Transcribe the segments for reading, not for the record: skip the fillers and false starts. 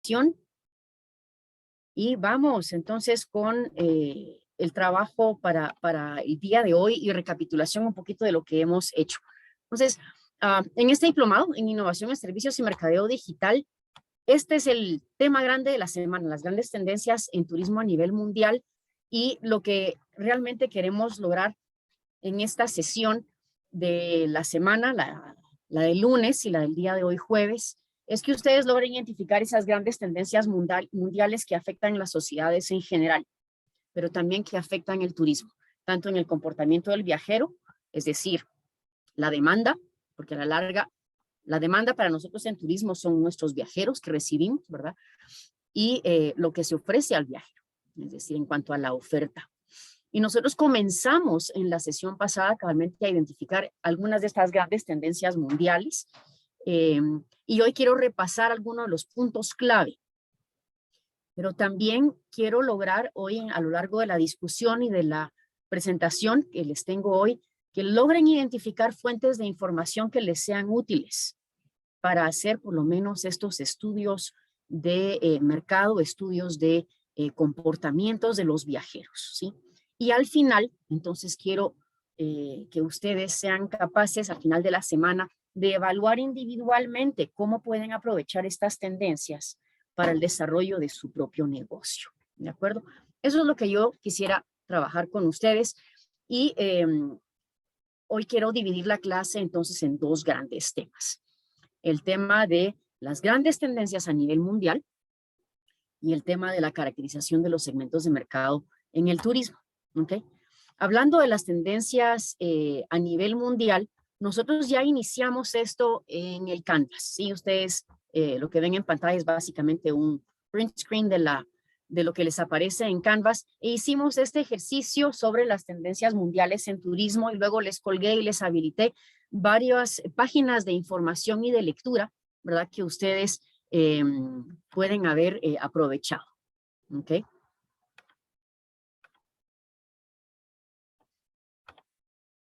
presentación y vamos entonces con el trabajo para el día de hoy y recapitulación un poquito de lo que hemos hecho. Entonces, en este diplomado en Innovación en Servicios y Mercadeo Digital, este es el tema grande de la semana, las grandes tendencias en turismo a nivel mundial y lo que realmente queremos lograr en esta sesión de la semana, la del lunes y la del día de hoy jueves, es que ustedes logren identificar esas grandes tendencias mundiales que afectan las sociedades en general, pero también que afectan el turismo, tanto en el comportamiento del viajero, es decir, la demanda, porque a la larga, la demanda para nosotros en turismo son nuestros viajeros que recibimos, ¿verdad? Y lo que se ofrece al viajero, es decir, en cuanto a la oferta. Y nosotros comenzamos en la sesión pasada cabalmente a identificar algunas de estas grandes tendencias mundiales. Y hoy quiero repasar algunos de los puntos clave. Pero también quiero lograr hoy a lo largo de la discusión y de la presentación que les tengo hoy, que logren identificar fuentes de información que les sean útiles para hacer por lo menos estos estudios de mercado, estudios de comportamientos de los viajeros, ¿sí? Y al final, entonces quiero que ustedes sean capaces al final de la semana de evaluar individualmente cómo pueden aprovechar estas tendencias para el desarrollo de su propio negocio, ¿de acuerdo? Eso es lo que yo quisiera trabajar con ustedes y hoy quiero dividir la clase entonces en dos grandes temas. El tema de las grandes tendencias a nivel mundial y el tema de la caracterización de los segmentos de mercado en el turismo, ¿ok? Hablando de las tendencias a nivel mundial, nosotros ya iniciamos esto en el Canvas, ¿sí? Ustedes lo que ven en pantalla es básicamente un print screen de lo que les aparece en Canvas e hicimos este ejercicio sobre las tendencias mundiales en turismo y luego les colgué y les habilité varias páginas de información y de lectura, ¿verdad? Que ustedes pueden haber aprovechado, ¿ok?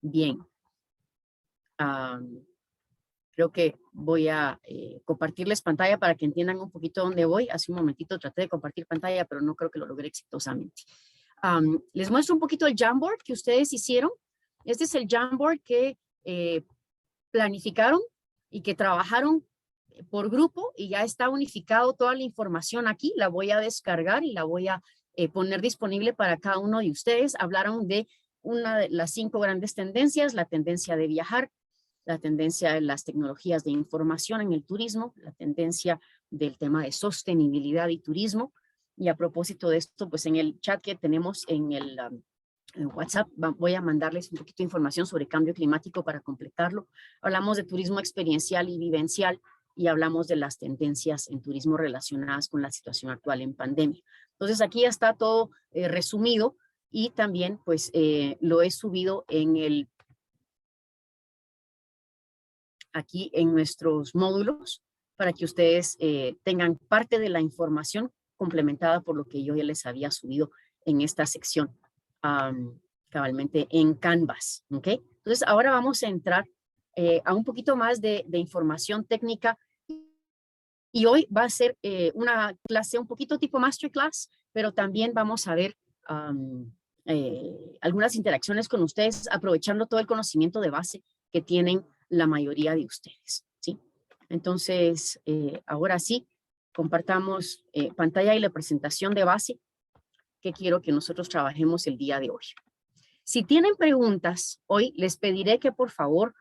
Bien. Creo que voy a compartirles pantalla para que entiendan un poquito dónde voy. Hace un momentito traté de compartir pantalla, pero no creo que lo logré exitosamente. Les muestro un poquito el Jamboard que ustedes hicieron. Este es el Jamboard que planificaron y que trabajaron por grupo y ya está unificado toda la información aquí. La voy a descargar y la voy a poner disponible para cada uno de ustedes. Hablaron de una de las 5 grandes tendencias, la tendencia de viajar, la tendencia de las tecnologías de información en el turismo, la tendencia del tema de sostenibilidad y turismo. Y a propósito de esto, pues en el chat que tenemos en el WhatsApp voy a mandarles un poquito de información sobre cambio climático para completarlo. Hablamos de turismo experiencial y vivencial y hablamos de las tendencias en turismo relacionadas con la situación actual en pandemia. Entonces aquí ya está todo resumido y también pues lo he subido en el aquí en nuestros módulos para que ustedes tengan parte de la información complementada por lo que yo ya les había subido en esta sección cabalmente en Canvas, ¿ok? Entonces ahora vamos a entrar a un poquito más de información técnica y hoy va a ser una clase un poquito tipo masterclass, pero también vamos a ver algunas interacciones con ustedes aprovechando todo el conocimiento de base que tienen la mayoría de ustedes, ¿sí? Entonces, ahora sí, compartamos pantalla y la presentación de base que quiero que nosotros trabajemos el día de hoy. Si tienen preguntas, hoy les pediré que por favor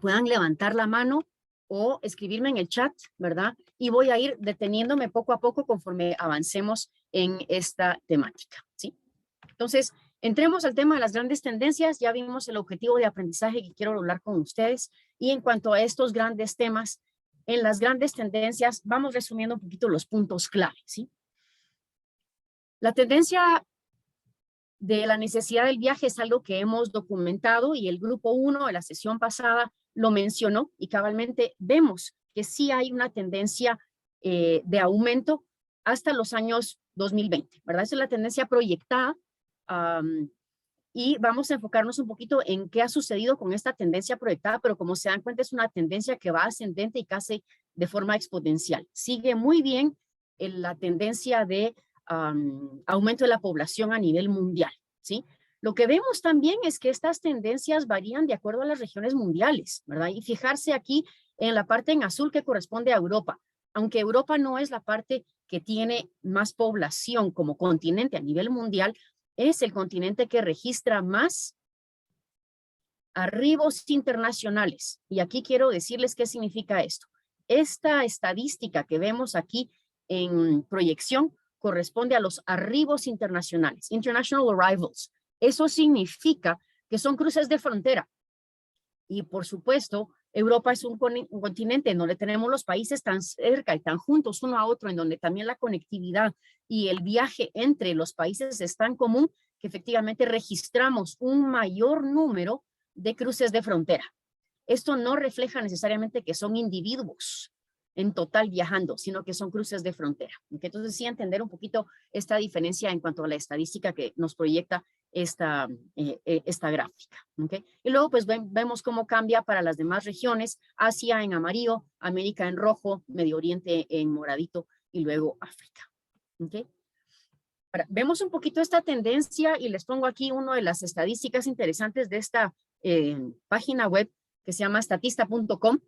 puedan levantar la mano o escribirme en el chat, ¿verdad? Y voy a ir deteniéndome poco a poco conforme avancemos en esta temática, ¿sí? Entonces, entremos al tema de las grandes tendencias. Ya vimos el objetivo de aprendizaje que quiero hablar con ustedes. Y en cuanto a estos grandes temas, en las grandes tendencias, vamos resumiendo un poquito los puntos clave, ¿sí? La tendencia de la necesidad del viaje es algo que hemos documentado y el grupo 1 de la sesión pasada lo mencionó y cabalmente vemos que sí hay una tendencia de aumento hasta los años 2020, ¿verdad? Esa es la tendencia proyectada y vamos a enfocarnos un poquito en qué ha sucedido con esta tendencia proyectada, pero como se dan cuenta es una tendencia que va ascendente y casi de forma exponencial. Sigue muy bien la tendencia de aumento de la población a nivel mundial, ¿sí? Lo que vemos también es que estas tendencias varían de acuerdo a las regiones mundiales, ¿verdad? Y fijarse aquí en la parte en azul que corresponde a Europa. Aunque Europa no es la parte que tiene más población como continente a nivel mundial, es el continente que registra más arribos internacionales. Y aquí quiero decirles qué significa esto. Esta estadística que vemos aquí en proyección corresponde a los arribos internacionales, international arrivals. Eso significa que son cruces de frontera. Y por supuesto, Europa es un continente en donde tenemos los países tan cerca y tan juntos uno a otro, en donde también la conectividad y el viaje entre los países es tan común que efectivamente registramos un mayor número de cruces de frontera. Esto no refleja necesariamente que son individuos en total viajando, sino que son cruces de frontera. Entonces sí entender un poquito esta diferencia en cuanto a la estadística que nos proyecta esta gráfica. ¿Okay? Y luego pues vemos cómo cambia para las demás regiones, Asia en amarillo, América en rojo, Medio Oriente en moradito y luego África. ¿Okay? Ahora, vemos un poquito esta tendencia y les pongo aquí una de las estadísticas interesantes de esta página web que se llama statista.com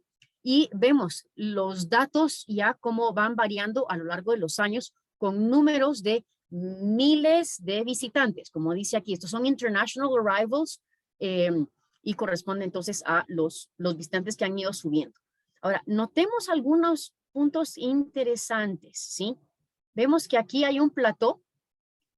y vemos los datos ya cómo van variando a lo largo de los años con números de miles de visitantes, como dice aquí, estos son international arrivals y corresponde entonces a los visitantes que han ido subiendo. Ahora, notemos algunos puntos interesantes, ¿sí? Vemos que aquí hay un plató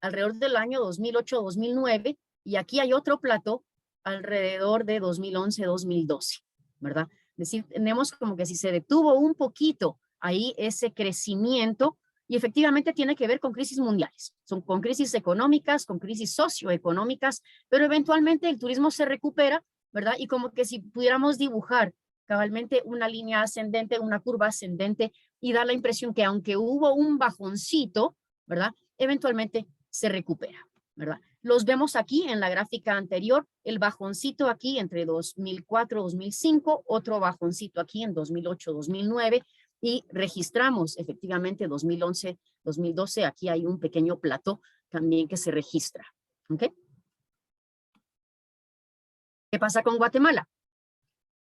alrededor del año 2008-2009 y aquí hay otro plató alrededor de 2011-2012, ¿verdad? Es decir, tenemos como que si se detuvo un poquito ahí ese crecimiento y efectivamente tiene que ver con crisis mundiales, son con crisis económicas, con crisis socioeconómicas, pero eventualmente el turismo se recupera, ¿verdad? Y como que si pudiéramos dibujar cabalmente una línea ascendente, una curva ascendente y dar la impresión que aunque hubo un bajoncito, ¿verdad? Eventualmente se recupera, ¿verdad? Los vemos aquí en la gráfica anterior, el bajoncito aquí entre 2004-2005, otro bajoncito aquí en 2008-2009 y registramos efectivamente 2011-2012, aquí hay un pequeño plató también que se registra, ¿ok? ¿Qué pasa con Guatemala?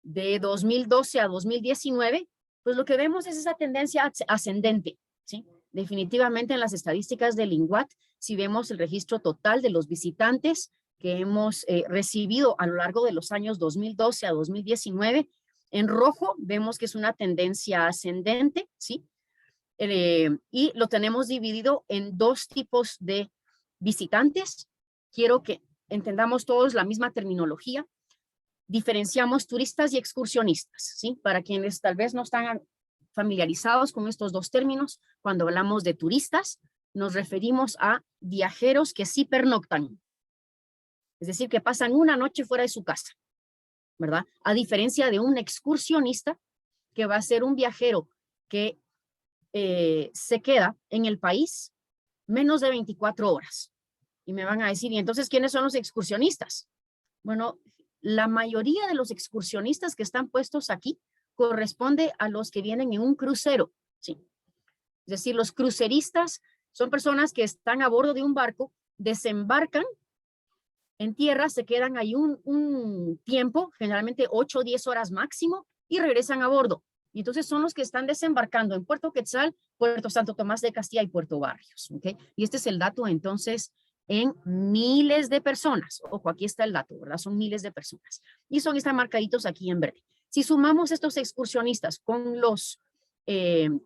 De 2012 a 2019, pues lo que vemos es esa tendencia ascendente, ¿sí? Definitivamente en las estadísticas del INGUAT, si vemos el registro total de los visitantes que hemos recibido a lo largo de los años 2012 a 2019, en rojo vemos que es una tendencia ascendente, ¿sí? Y lo tenemos dividido en dos tipos de visitantes. Quiero que entendamos todos la misma terminología. Diferenciamos turistas y excursionistas, ¿sí? Para quienes tal vez no están familiarizados con estos dos términos, cuando hablamos de turistas, nos referimos a viajeros que sí pernoctan, es decir, que pasan una noche fuera de su casa, ¿verdad? A diferencia de un excursionista, que va a ser un viajero que se queda en el país menos de 24 horas. Y me van a decir, ¿y entonces quiénes son los excursionistas? Bueno, la mayoría de los excursionistas que están puestos aquí corresponde a los que vienen en un crucero, ¿sí? Es decir, los cruceristas son personas que están a bordo de un barco, desembarcan en tierra, se quedan ahí un tiempo, generalmente 8 o 10 horas máximo, y regresan a bordo. Y entonces son los que están desembarcando en Puerto Quetzal, Puerto Santo Tomás de Castilla y Puerto Barrios, ¿ok? Y este es el dato entonces en miles de personas. Ojo, aquí está el dato, ¿verdad? Son miles de personas. Y están marcaditos aquí en verde. Si sumamos estos excursionistas con los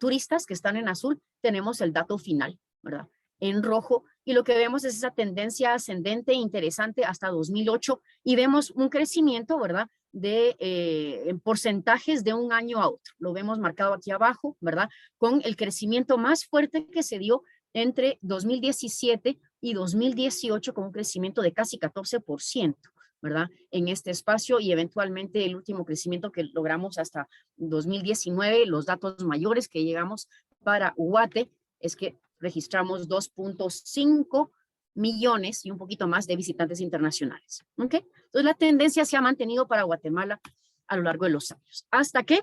turistas que están en azul, tenemos el dato final, ¿verdad? En rojo, y lo que vemos es esa tendencia ascendente interesante hasta 2008, y vemos un crecimiento, ¿verdad? De en porcentajes de un año a otro. Lo vemos marcado aquí abajo, ¿verdad? Con el crecimiento más fuerte que se dio entre 2017 y 2018, con un crecimiento de casi 14%, ¿verdad? En este espacio, y eventualmente el último crecimiento que logramos hasta 2019, los datos mayores que llegamos para Guate es que registramos 2.5 millones y un poquito más de visitantes internacionales. ¿Ok? Entonces la tendencia se ha mantenido para Guatemala a lo largo de los años. Hasta que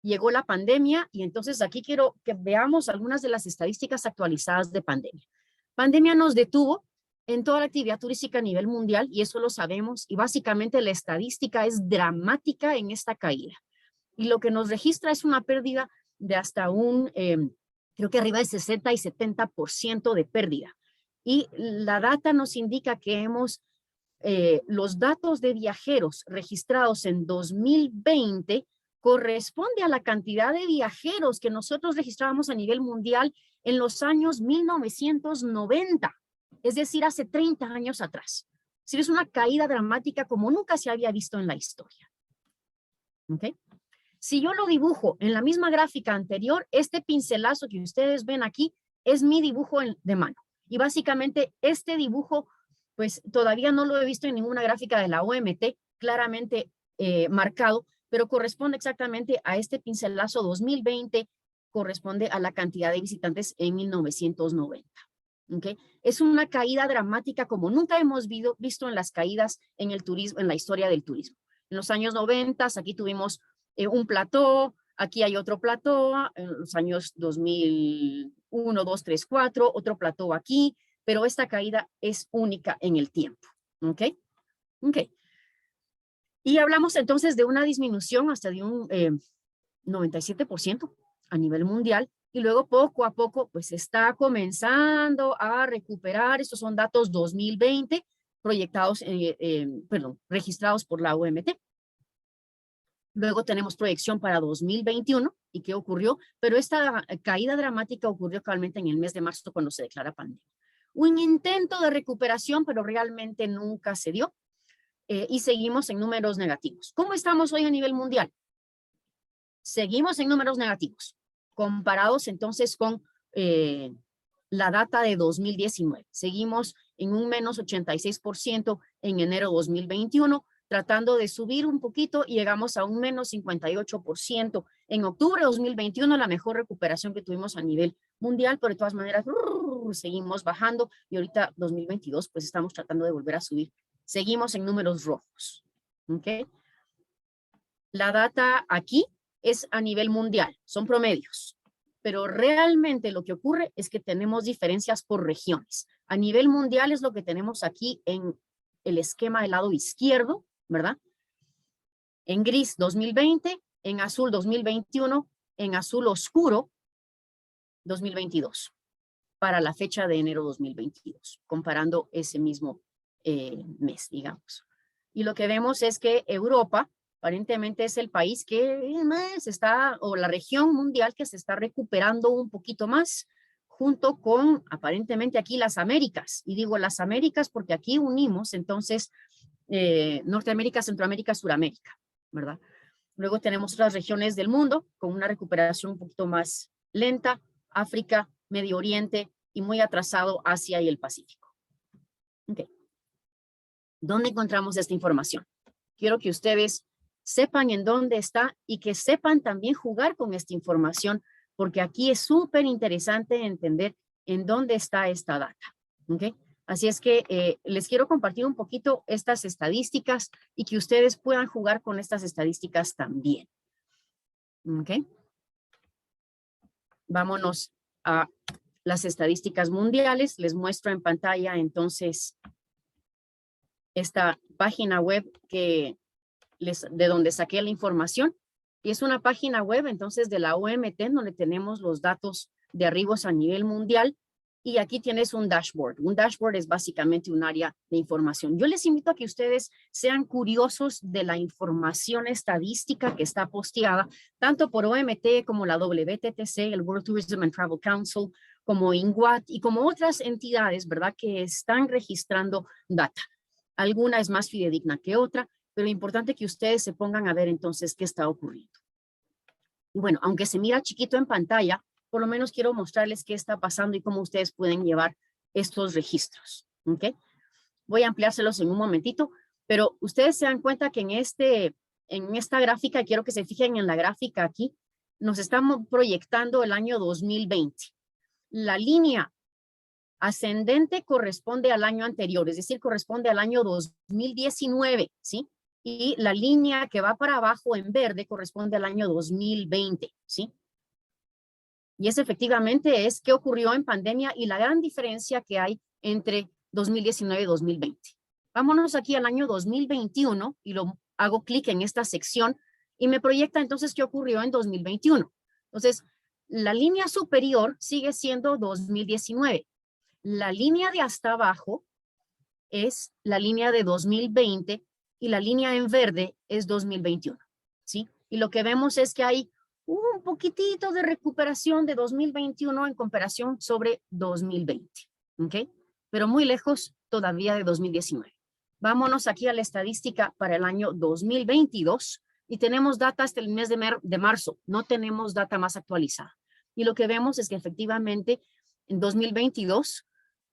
llegó la pandemia y entonces aquí quiero que veamos algunas de las estadísticas actualizadas de pandemia. Pandemia nos detuvo en toda la actividad turística a nivel mundial y eso lo sabemos y básicamente la estadística es dramática en esta caída. Y lo que nos registra es una pérdida de hasta creo que arriba del 60 y 70% de pérdida. Y la data nos indica que los datos de viajeros registrados en 2020 corresponde a la cantidad de viajeros que nosotros registrábamos a nivel mundial en los años 1990, es decir, hace 30 años atrás. Es una caída dramática como nunca se había visto en la historia. ¿Ok? Si yo lo dibujo en la misma gráfica anterior, este pincelazo que ustedes ven aquí es mi dibujo de mano. Y básicamente este dibujo, pues todavía no lo he visto en ninguna gráfica de la OMT, claramente marcado, pero corresponde exactamente a este pincelazo 2020, corresponde a la cantidad de visitantes en 1990. ¿Okay? Es una caída dramática como nunca hemos visto en las caídas en el turismo, en la historia del turismo. En los años 90, aquí tuvimos un plató, aquí hay otro plató, en los años 2001, 2, 3, 4, otro plató aquí, pero esta caída es única en el tiempo. ¿Ok? Ok. Y hablamos entonces de una disminución hasta de un 97% a nivel mundial y luego poco a poco pues está comenzando a recuperar. Estos son datos 2020 proyectados, registrados por la OMT. Luego tenemos proyección para 2021 y qué ocurrió, pero esta caída dramática ocurrió actualmente en el mes de marzo cuando se declara pandemia. Un intento de recuperación, pero realmente nunca se dio y seguimos en números negativos. ¿Cómo estamos hoy a nivel mundial? Seguimos en números negativos, comparados entonces con la data de 2019. Seguimos en un menos 86% en enero 2021, tratando de subir un poquito y llegamos a un menos 58% en octubre de 2021, la mejor recuperación que tuvimos a nivel mundial, pero de todas maneras seguimos bajando y ahorita 2022 pues estamos tratando de volver a subir. Seguimos en números rojos. ¿Ok? La data aquí es a nivel mundial, son promedios, pero realmente lo que ocurre es que tenemos diferencias por regiones. A nivel mundial es lo que tenemos aquí en el esquema del lado izquierdo, ¿verdad? En gris 2020, en azul 2021, en azul oscuro 2022, para la fecha de enero 2022, comparando ese mismo mes, digamos. Y lo que vemos es que Europa aparentemente es el país que más está, o la región mundial que se está recuperando un poquito más, junto con aparentemente aquí las Américas. Y digo las Américas porque aquí unimos entonces Norteamérica, Centroamérica, Suramérica, ¿verdad? Luego tenemos otras regiones del mundo con una recuperación un poquito más lenta, África, Medio Oriente y muy atrasado Asia y el Pacífico. Okay. ¿Dónde encontramos esta información? Quiero que ustedes sepan en dónde está y que sepan también jugar con esta información, porque aquí es súper interesante entender en dónde está esta data. ¿Okay? Así es que les quiero compartir un poquito estas estadísticas y que ustedes puedan jugar con estas estadísticas también. ¿Okay? Vámonos a las estadísticas mundiales. Les muestro en pantalla entonces esta página web de donde saqué la información. Y es una página web entonces de la OMT donde tenemos los datos de arribos a nivel mundial. Y aquí tienes un dashboard. Un dashboard es básicamente un área de información. Yo les invito a que ustedes sean curiosos de la información estadística que está posteada, tanto por OMT como la WTTC, el World Tourism and Travel Council, como INGWAT y como otras entidades, ¿verdad?, que están registrando data. Alguna es más fidedigna que otra, pero es importante que ustedes se pongan a ver entonces qué está ocurriendo. Y bueno, aunque se mira chiquito en pantalla, por lo menos quiero mostrarles qué está pasando y cómo ustedes pueden llevar estos registros. ¿Ok? Voy a ampliárselos en un momentito, pero ustedes se dan cuenta que en esta gráfica, quiero que se fijen en la gráfica aquí, nos estamos proyectando el año 2020. La línea Ascendente corresponde al año anterior, es decir, corresponde al año 2019, ¿sí? Y la línea que va para abajo en verde corresponde al año 2020, ¿sí? Y eso efectivamente es qué ocurrió en pandemia y la gran diferencia que hay entre 2019 y 2020. Vámonos aquí al año 2021 y lo hago clic en esta sección y me proyecta entonces qué ocurrió en 2021. Entonces, la línea superior sigue siendo 2019. La línea de hasta abajo es la línea de 2020 y la línea en verde es 2021, ¿sí? Y lo que vemos es que hay un poquitito de recuperación de 2021 en comparación sobre 2020, ¿ok? Pero muy lejos todavía de 2019. Vámonos aquí a la estadística para el año 2022 y tenemos data hasta el mes de marzo, no tenemos data más actualizada. Y lo que vemos es que efectivamente en 2022,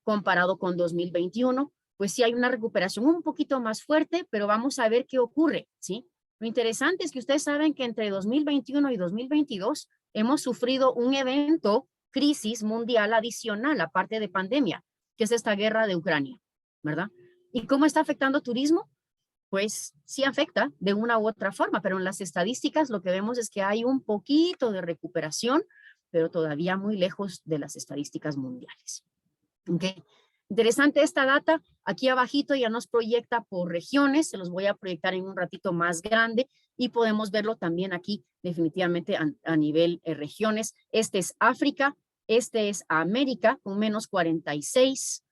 comparado con 2021, pues sí hay una recuperación un poquito más fuerte, pero vamos a ver qué ocurre, ¿sí? Lo interesante es que ustedes saben que entre 2021 y 2022 hemos sufrido un evento, crisis mundial adicional, aparte de pandemia, que es esta guerra de Ucrania, ¿verdad? ¿Y cómo está afectando turismo? Pues sí afecta de una u otra forma, pero en las estadísticas lo que vemos es que hay un poquito de recuperación, pero todavía muy lejos de las estadísticas mundiales. ¿Ok? Interesante esta data. Aquí abajito ya nos proyecta por regiones. Se los voy a proyectar en un ratito más grande y podemos verlo también aquí definitivamente a nivel regiones. Este es África, este es América con menos 46.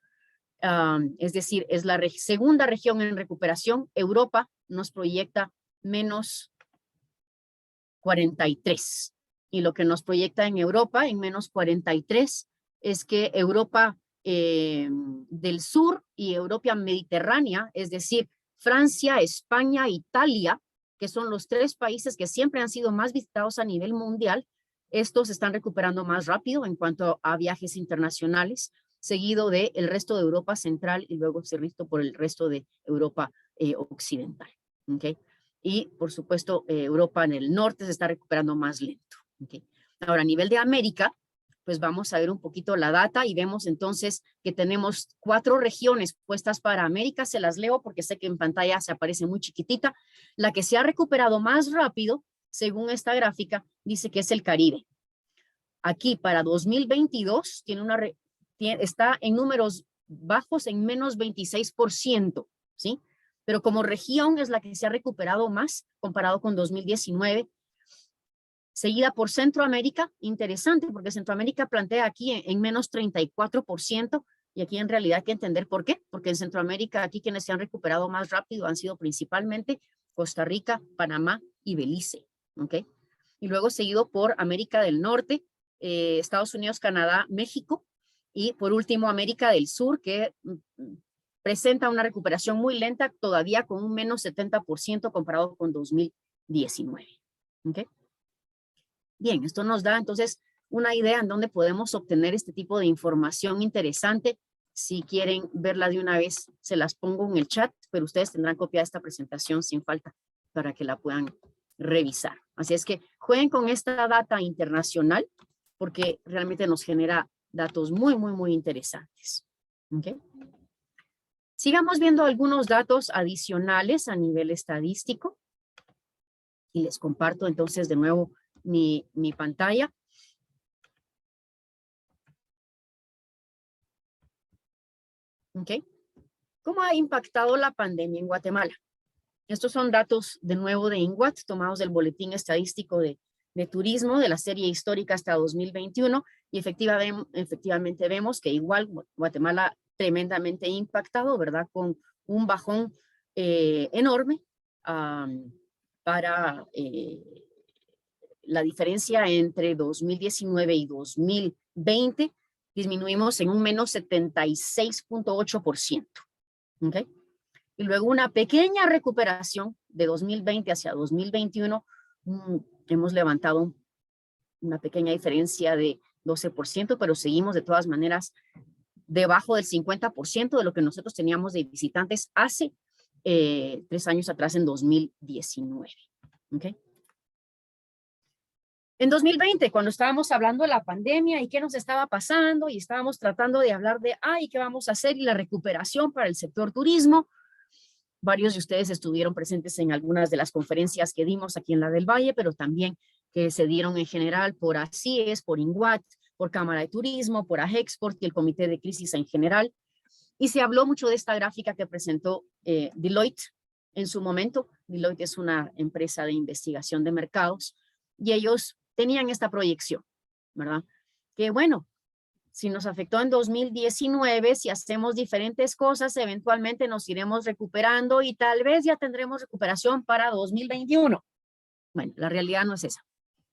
Es decir, es la segunda región en recuperación. Europa nos proyecta menos 43. Y lo que nos proyecta en Europa en menos 43 es que Europa del sur y Europa mediterránea, es decir, Francia, España, Italia, que son los tres países que siempre han sido más visitados a nivel mundial, estos están recuperando más rápido en cuanto a viajes internacionales, seguido del resto de Europa central y luego seguido por el resto de Europa occidental. ¿Okay? Y, por supuesto, Europa en el norte se está recuperando más lento. ¿Okay? Ahora, a nivel de América, pues vamos a ver un poquito la data y vemos entonces que tenemos 4 regiones puestas para América. Se las leo porque sé que en pantalla se aparece muy chiquitita. La que se ha recuperado más rápido, según esta gráfica, dice que es el Caribe. Aquí para 2022 está en números bajos en menos 26%, ¿sí? Pero como región es la que se ha recuperado más comparado con 2019, seguida por Centroamérica, interesante porque Centroamérica plantea aquí en menos 34% y aquí en realidad hay que entender por qué, porque en Centroamérica aquí quienes se han recuperado más rápido han sido principalmente Costa Rica, Panamá y Belice, ¿ok? Y luego seguido por América del Norte, Estados Unidos, Canadá, México y por último América del Sur que presenta una recuperación muy lenta todavía con un menos 70% comparado con 2019, ¿ok? Bien, esto nos da entonces una idea en dónde podemos obtener este tipo de información interesante. Si quieren verla de una vez, se las pongo en el chat, pero ustedes tendrán copia de esta presentación sin falta para que la puedan revisar. Así es que jueguen con esta data internacional porque realmente nos genera datos muy, muy, muy interesantes. ¿Okay? Sigamos viendo algunos datos adicionales a nivel estadístico y les comparto entonces de nuevo mi pantalla. ¿Ok? ¿Cómo ha impactado la pandemia en Guatemala? Estos son datos de nuevo de INGUAT, tomados del Boletín Estadístico de Turismo de la serie histórica hasta 2021 y efectivamente vemos que igual Guatemala tremendamente impactado, ¿verdad? Con un bajón enorme para la diferencia entre 2019 y 2020 disminuimos en un menos 76.8%. ¿Okay? Y luego una pequeña recuperación de 2020 hacia 2021. Hemos levantado una pequeña diferencia de 12%, pero seguimos de todas maneras debajo del 50% de lo que nosotros teníamos de visitantes hace 3 años atrás en 2019. ¿Okay? En 2020, cuando estábamos hablando de la pandemia y qué nos estaba pasando y estábamos tratando de hablar de, ¿qué vamos a hacer? Y la recuperación para el sector turismo. Varios de ustedes estuvieron presentes en algunas de las conferencias que dimos aquí en la del Valle, pero también que se dieron en general por ACIES, por INGUAT, por Cámara de Turismo, por AGEXPORT y el Comité de Crisis en general. Y se habló mucho de esta gráfica que presentó Deloitte en su momento. Deloitte es una empresa de investigación de mercados y ellos tenían esta proyección, ¿verdad? Que bueno, si nos afectó en 2019, si hacemos diferentes cosas, eventualmente nos iremos recuperando y tal vez ya tendremos recuperación para 2021. Bueno, la realidad no es esa.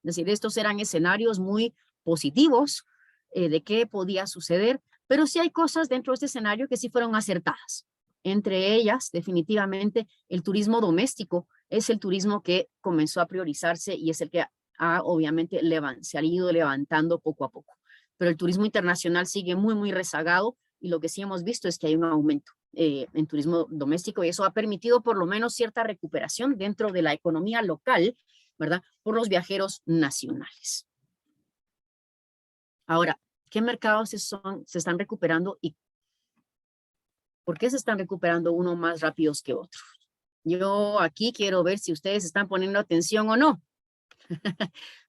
Es decir, estos eran escenarios muy positivos de qué podía suceder, pero sí hay cosas dentro de este escenario que sí fueron acertadas. Entre ellas, definitivamente, el turismo doméstico es el turismo que comenzó a priorizarse y es el que obviamente se ha ido levantando poco a poco. Pero el turismo internacional sigue muy, muy rezagado y lo que sí hemos visto es que hay un aumento en turismo doméstico y eso ha permitido por lo menos cierta recuperación dentro de la economía local, ¿verdad? Por los viajeros nacionales. Ahora, ¿qué mercados se están recuperando y por qué se están recuperando uno más rápidos que otros? Yo aquí quiero ver si ustedes están poniendo atención o no.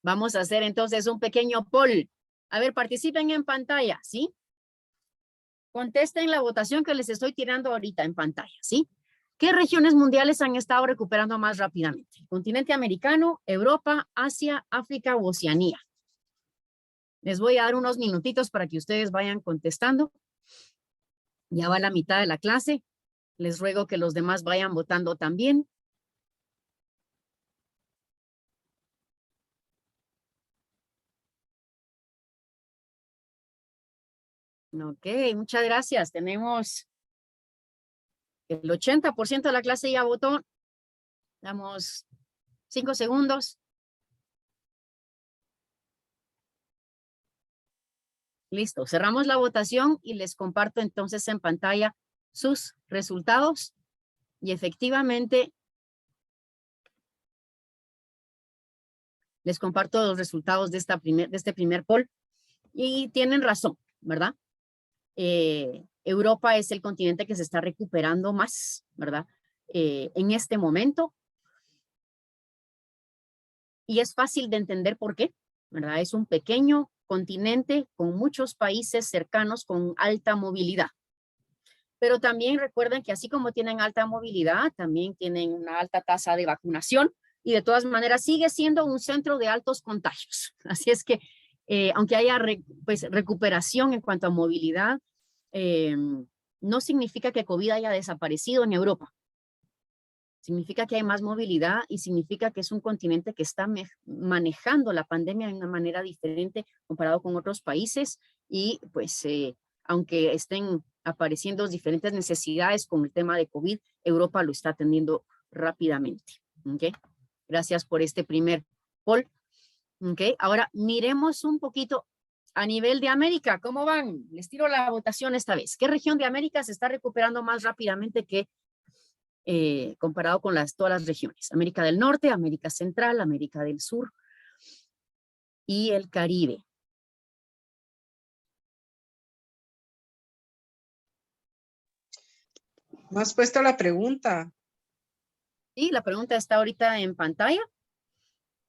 Vamos a hacer entonces un pequeño poll. A ver, participen en pantalla, ¿sí? Contesten la votación que les estoy tirando ahorita en pantalla, ¿sí? ¿Qué regiones mundiales han estado recuperando más rápidamente? Continente americano, Europa, Asia, África u Oceanía. Les voy a dar unos minutitos para que ustedes vayan contestando. Ya va la mitad de la clase. Les ruego que los demás vayan votando también. Ok, muchas gracias. Tenemos el 80% de la clase ya votó. Damos 5 segundos. Listo, cerramos la votación y les comparto entonces en pantalla sus resultados. Y efectivamente, les comparto los resultados de este primer poll. Y tienen razón, ¿verdad? Europa es el continente que se está recuperando más, ¿verdad? En este momento. Y es fácil de entender por qué, ¿verdad? Es un pequeño continente con muchos países cercanos con alta movilidad. Pero también recuerden que así como tienen alta movilidad, también tienen una alta tasa de vacunación y de todas maneras sigue siendo un centro de altos contagios. Así es que aunque haya recuperación en cuanto a movilidad, no significa que COVID haya desaparecido en Europa. Significa que hay más movilidad y significa que es un continente que está manejando la pandemia de una manera diferente comparado con otros países y pues aunque estén apareciendo diferentes necesidades con el tema de COVID, Europa lo está atendiendo rápidamente. ¿Okay? Gracias por este primer poll. ¿Okay? Ahora miremos un poquito a nivel de América. ¿Cómo van? Les tiro la votación esta vez. ¿Qué región de América se está recuperando más rápidamente que comparado con todas las regiones? América del Norte, América Central, América del Sur y el Caribe. No has puesto la pregunta. Sí, la pregunta está ahorita en pantalla.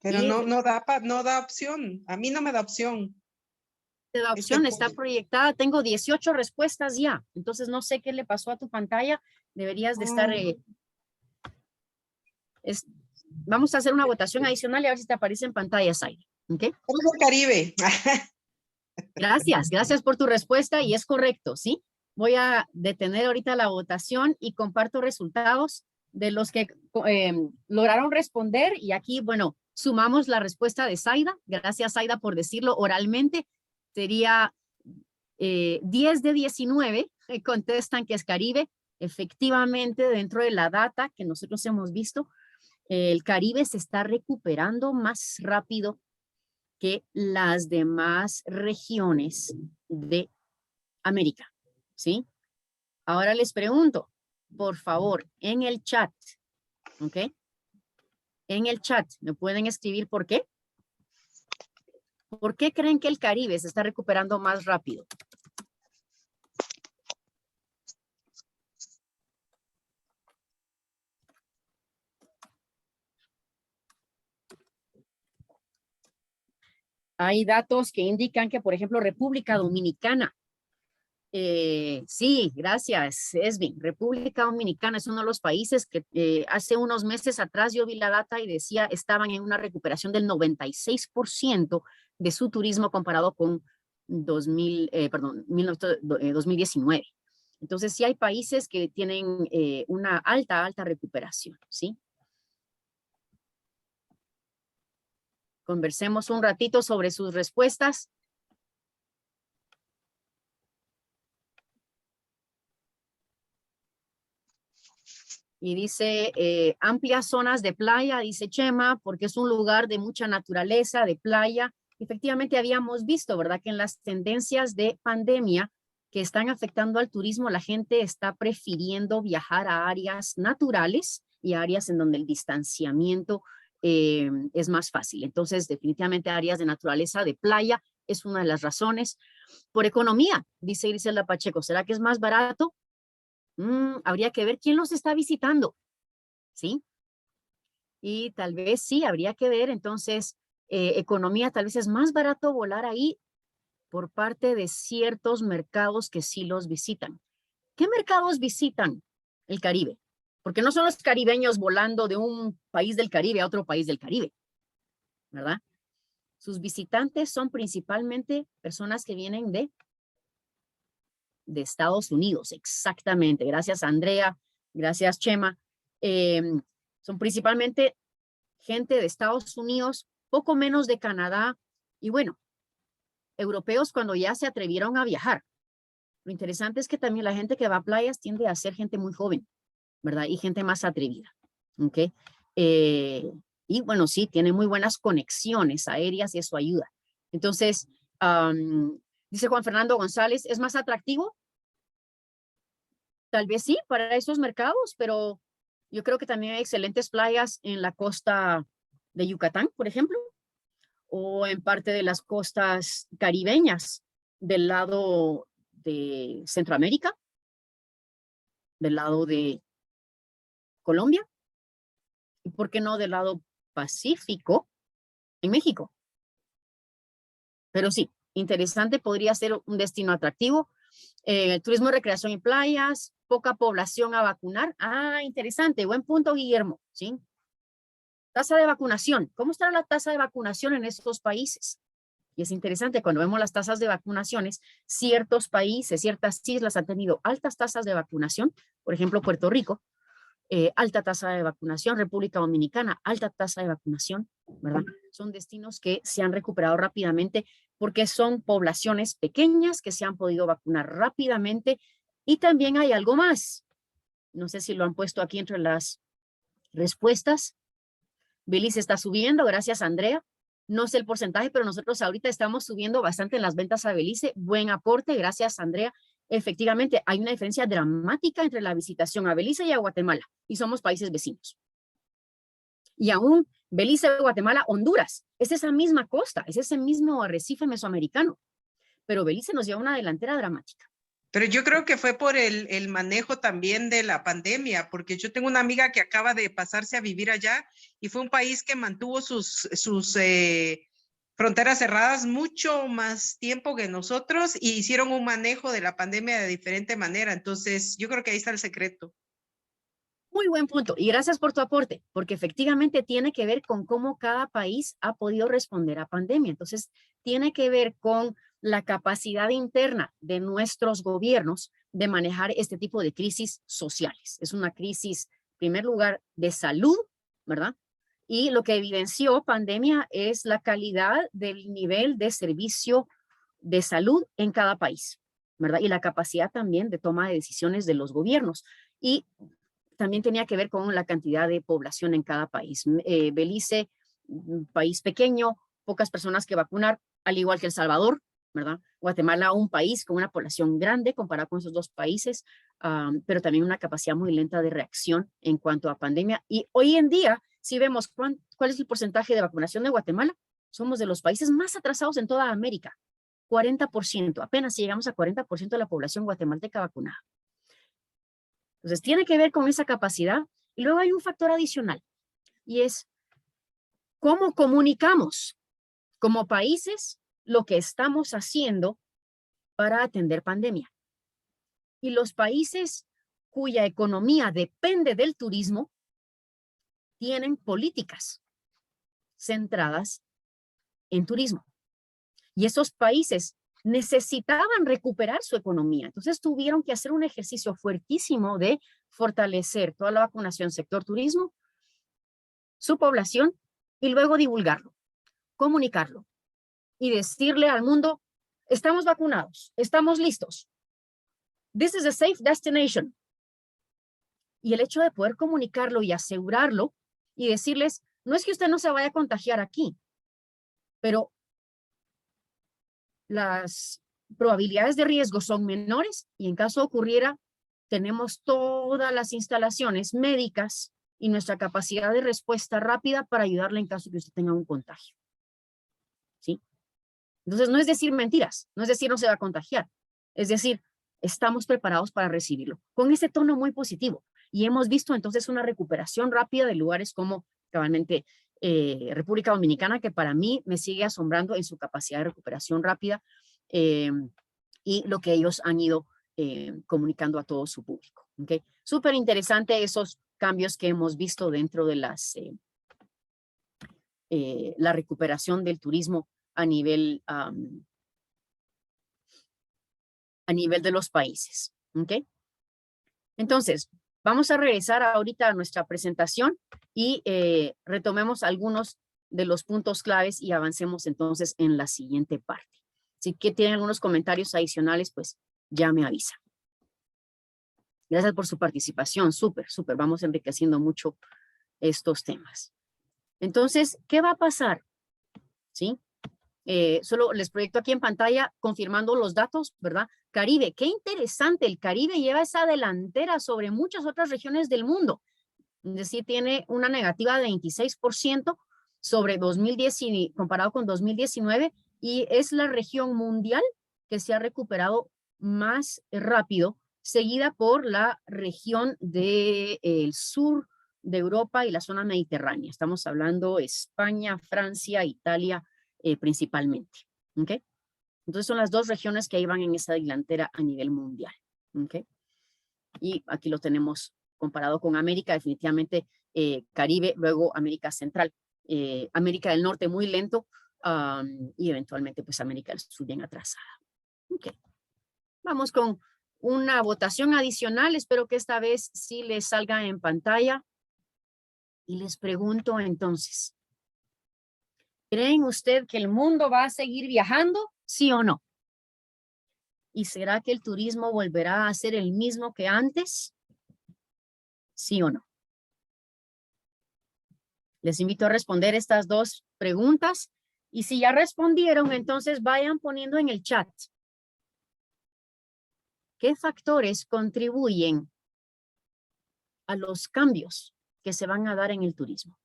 Pero no da opción. A mí no me da opción. La opción está proyectada. Tengo 18 respuestas ya. Entonces no sé qué le pasó a tu pantalla. Deberías de estar... vamos a hacer una votación adicional y a ver si te aparece en pantalla, Zaira. ¿Okay? Vamos al Caribe. Gracias por tu respuesta y es correcto, ¿sí? Voy a detener ahorita la votación y comparto resultados de los que lograron responder y aquí, bueno, sumamos la respuesta de Zaida. Gracias, Zaida, por decirlo oralmente. Sería 10 de 19 contestan que es Caribe. Efectivamente, dentro de la data que nosotros hemos visto, el Caribe se está recuperando más rápido que las demás regiones de América, ¿sí? Ahora les pregunto, por favor, en el chat, ¿ok? En el chat, ¿me pueden escribir por qué? ¿Por qué creen que el Caribe se está recuperando más rápido? Hay datos que indican que, por ejemplo, República Dominicana. Sí, gracias, Esvin. República Dominicana es uno de los países que hace unos meses atrás yo vi la data y decía estaban en una recuperación del 96% de su turismo comparado con 2019. Entonces, sí hay países que tienen una alta recuperación, ¿sí? Conversemos un ratito sobre sus respuestas. Y dice, amplias zonas de playa, dice Chema, porque es un lugar de mucha naturaleza, de playa. Efectivamente, habíamos visto, ¿verdad? Que en las tendencias de pandemia que están afectando al turismo, la gente está prefiriendo viajar a áreas naturales y áreas en donde el distanciamiento es más fácil. Entonces, definitivamente, áreas de naturaleza, de playa, es una de las razones. Por economía, dice Griselda Pacheco, ¿será que es más barato? Habría que ver quién los está visitando, ¿sí? Y tal vez sí, habría que ver, entonces, economía, tal vez es más barato volar ahí por parte de ciertos mercados que sí los visitan. ¿Qué mercados visitan el Caribe? Porque no son los caribeños volando de un país del Caribe a otro país del Caribe, ¿verdad? Sus visitantes son principalmente personas que vienen de Estados Unidos, exactamente. Gracias, Andrea. Gracias, Chema. Son principalmente gente de Estados Unidos, poco menos de Canadá y bueno, europeos cuando ya se atrevieron a viajar. Lo interesante es que también la gente que va a playas tiende a ser gente muy joven, ¿verdad? Y gente más atrevida, ¿ok? Y bueno, sí, tiene muy buenas conexiones aéreas y eso ayuda. Entonces, dice Juan Fernando González, ¿es más atractivo? Tal vez sí, para esos mercados, pero yo creo que también hay excelentes playas en la costa de Yucatán, por ejemplo, o en parte de las costas caribeñas del lado de Centroamérica, del lado de Colombia, y por qué no del lado Pacífico en México. Pero sí, interesante, podría ser un destino atractivo. Turismo, recreación y playas, poca población a vacunar. Ah, interesante, buen punto, Guillermo, ¿sí? Tasa de vacunación. ¿Cómo está la tasa de vacunación en estos países? Y es interesante, cuando vemos las tasas de vacunaciones, ciertos países, ciertas islas han tenido altas tasas de vacunación, por ejemplo, Puerto Rico, alta tasa de vacunación, República Dominicana, alta tasa de vacunación, ¿verdad? Son destinos que se han recuperado rápidamente porque son poblaciones pequeñas que se han podido vacunar rápidamente y también hay algo más. No sé si lo han puesto aquí entre las respuestas. Belice está subiendo, gracias Andrea. No sé el porcentaje, pero nosotros ahorita estamos subiendo bastante en las ventas a Belice. Buen aporte, gracias Andrea. Efectivamente, hay una diferencia dramática entre la visitación a Belice y a Guatemala, y somos países vecinos. Y aún Belice, Guatemala, Honduras, es esa misma costa, es ese mismo arrecife mesoamericano, pero Belice nos lleva una delantera dramática. Pero yo creo que fue por el manejo también de la pandemia, porque yo tengo una amiga que acaba de pasarse a vivir allá y fue un país que mantuvo sus fronteras cerradas mucho más tiempo que nosotros y hicieron un manejo de la pandemia de diferente manera. Entonces, yo creo que ahí está el secreto. Muy buen punto y gracias por tu aporte, porque efectivamente tiene que ver con cómo cada país ha podido responder a pandemia. Entonces, tiene que ver con la capacidad interna de nuestros gobiernos de manejar este tipo de crisis sociales. Es una crisis, en primer lugar, de salud, ¿verdad? Y lo que evidenció pandemia es la calidad del nivel de servicio de salud en cada país, ¿verdad? Y la capacidad también de toma de decisiones de los gobiernos. Y también tenía que ver con la cantidad de población en cada país. Belice, un país pequeño, pocas personas que vacunar, al igual que El Salvador, ¿verdad? Guatemala, un país con una población grande comparado con esos dos países, pero también una capacidad muy lenta de reacción en cuanto a pandemia. Y hoy en día, si vemos cuál es el porcentaje de vacunación de Guatemala, Somos de los países más atrasados en toda América. 40%, apenas si llegamos a 40% de la población guatemalteca vacunada. Entonces, tiene que ver con esa capacidad. Y luego hay un factor adicional, y es cómo comunicamos como países lo que estamos haciendo para atender pandemia. Y los países cuya economía depende del turismo tienen políticas centradas en turismo. Y esos países necesitaban recuperar su economía. Entonces tuvieron que hacer un ejercicio fuertísimo de fortalecer toda la vacunación sector turismo, su población, y luego divulgarlo, comunicarlo y decirle al mundo, estamos vacunados, estamos listos. This is a safe destination. Y el hecho de poder comunicarlo y asegurarlo y decirles, no es que usted no se vaya a contagiar aquí, pero las probabilidades de riesgo son menores y en caso ocurriera, tenemos todas las instalaciones médicas y nuestra capacidad de respuesta rápida para ayudarle en caso que usted tenga un contagio. ¿Sí? Entonces, no es decir mentiras, no es decir no se va a contagiar, es decir, estamos preparados para recibirlo, con ese tono muy positivo. Y hemos visto entonces una recuperación rápida de lugares como cabalmente República Dominicana, que para mí me sigue asombrando en su capacidad de recuperación rápida y lo que ellos han ido comunicando a todo su público. ¿Okay? Súper interesante esos cambios que hemos visto dentro de la recuperación del turismo a nivel de los países. ¿Okay? Entonces, vamos a regresar ahorita a nuestra presentación y retomemos algunos de los puntos claves y avancemos entonces en la siguiente parte. Si que tienen algunos comentarios adicionales, pues ya me avisa. Gracias por su participación, súper. Vamos enriqueciendo mucho estos temas. Entonces, ¿qué va a pasar? ¿Sí? Solo les proyecto aquí en pantalla confirmando los datos, ¿verdad? Caribe, qué interesante, el Caribe lleva esa delantera sobre muchas otras regiones del mundo. Es decir, tiene una negativa de 26% sobre 2010 comparado con 2019 y es la región mundial que se ha recuperado más rápido, seguida por la región del sur de Europa y la zona mediterránea. Estamos hablando España, Francia, Italia principalmente. ¿Okay? Entonces son las dos regiones que iban en esa delantera a nivel mundial. ¿Okay? Y aquí lo tenemos comparado con América, definitivamente Caribe, luego América Central, América del Norte muy lento y eventualmente pues América del Sur bien atrasada. Okay. Vamos con una votación adicional, espero que esta vez sí les salga en pantalla y les pregunto entonces, ¿creen usted que el mundo va a seguir viajando? ¿Sí o no? ¿Y será que el turismo volverá a ser el mismo que antes? ¿Sí o no? Les invito a responder estas dos preguntas y si ya respondieron, entonces vayan poniendo en el chat. ¿Qué factores contribuyen a los cambios que se van a dar en el turismo?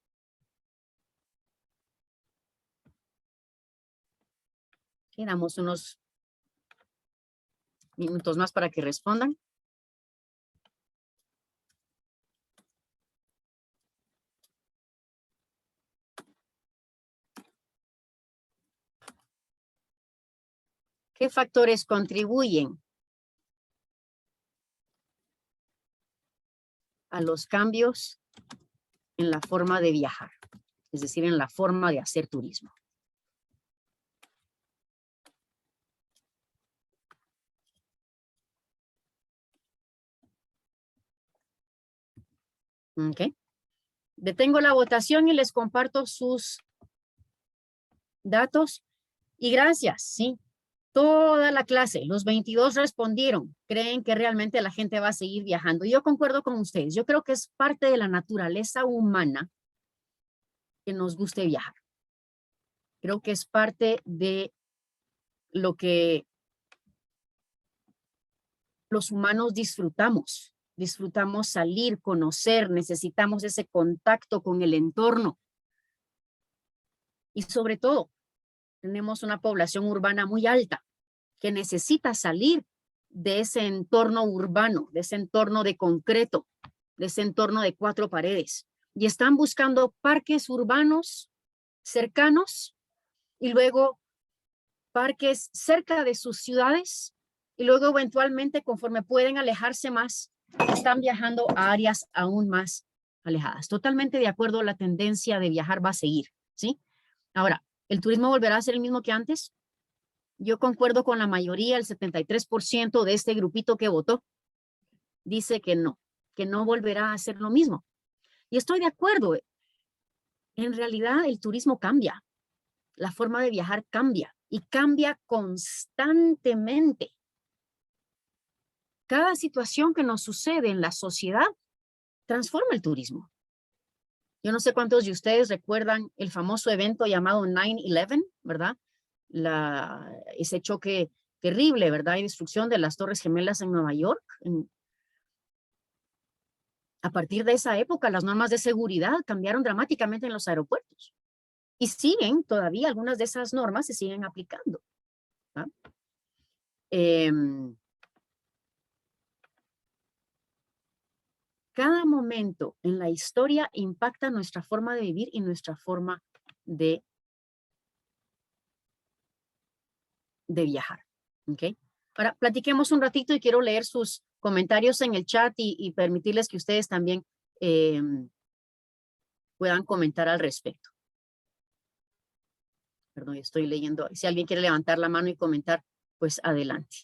Damos unos minutos más para que respondan. ¿Qué factores contribuyen a los cambios en la forma de viajar? Es decir, en la forma de hacer turismo. ¿Ok? Detengo la votación y les comparto sus datos. Y gracias, ¿sí? Toda la clase, los 22 respondieron, creen que realmente la gente va a seguir viajando. Yo concuerdo con ustedes, yo creo que es parte de la naturaleza humana que nos guste viajar. Creo que es parte de lo que los humanos disfrutamos. Disfrutamos salir, conocer, necesitamos ese contacto con el entorno. Y sobre todo, tenemos una población urbana muy alta que necesita salir de ese entorno urbano, de ese entorno de concreto, de ese entorno de 4 paredes. Y están buscando parques urbanos cercanos y luego parques cerca de sus ciudades y luego eventualmente conforme pueden alejarse más, están viajando a áreas aún más alejadas. Totalmente de acuerdo, la tendencia de viajar va a seguir, ¿sí? Ahora, ¿el turismo volverá a ser el mismo que antes? Yo concuerdo con la mayoría, el 73% de este grupito que votó dice que no volverá a ser lo mismo. Y estoy de acuerdo. En realidad, el turismo cambia. La forma de viajar cambia y cambia constantemente. Cada situación que nos sucede en la sociedad transforma el turismo. Yo no sé cuántos de ustedes recuerdan el famoso evento llamado 9/11, ¿verdad? Ese choque terrible, ¿verdad? Y destrucción de las Torres Gemelas en Nueva York. A partir de esa época, las normas de seguridad cambiaron dramáticamente en los aeropuertos. Y siguen, todavía algunas de esas normas se siguen aplicando. ¿Ah? Cada momento en la historia impacta nuestra forma de vivir y nuestra forma de viajar. ¿Okay? Ahora, platiquemos un ratito y quiero leer sus comentarios en el chat y permitirles que ustedes también puedan comentar al respecto. Perdón, estoy leyendo. Si alguien quiere levantar la mano y comentar, pues adelante.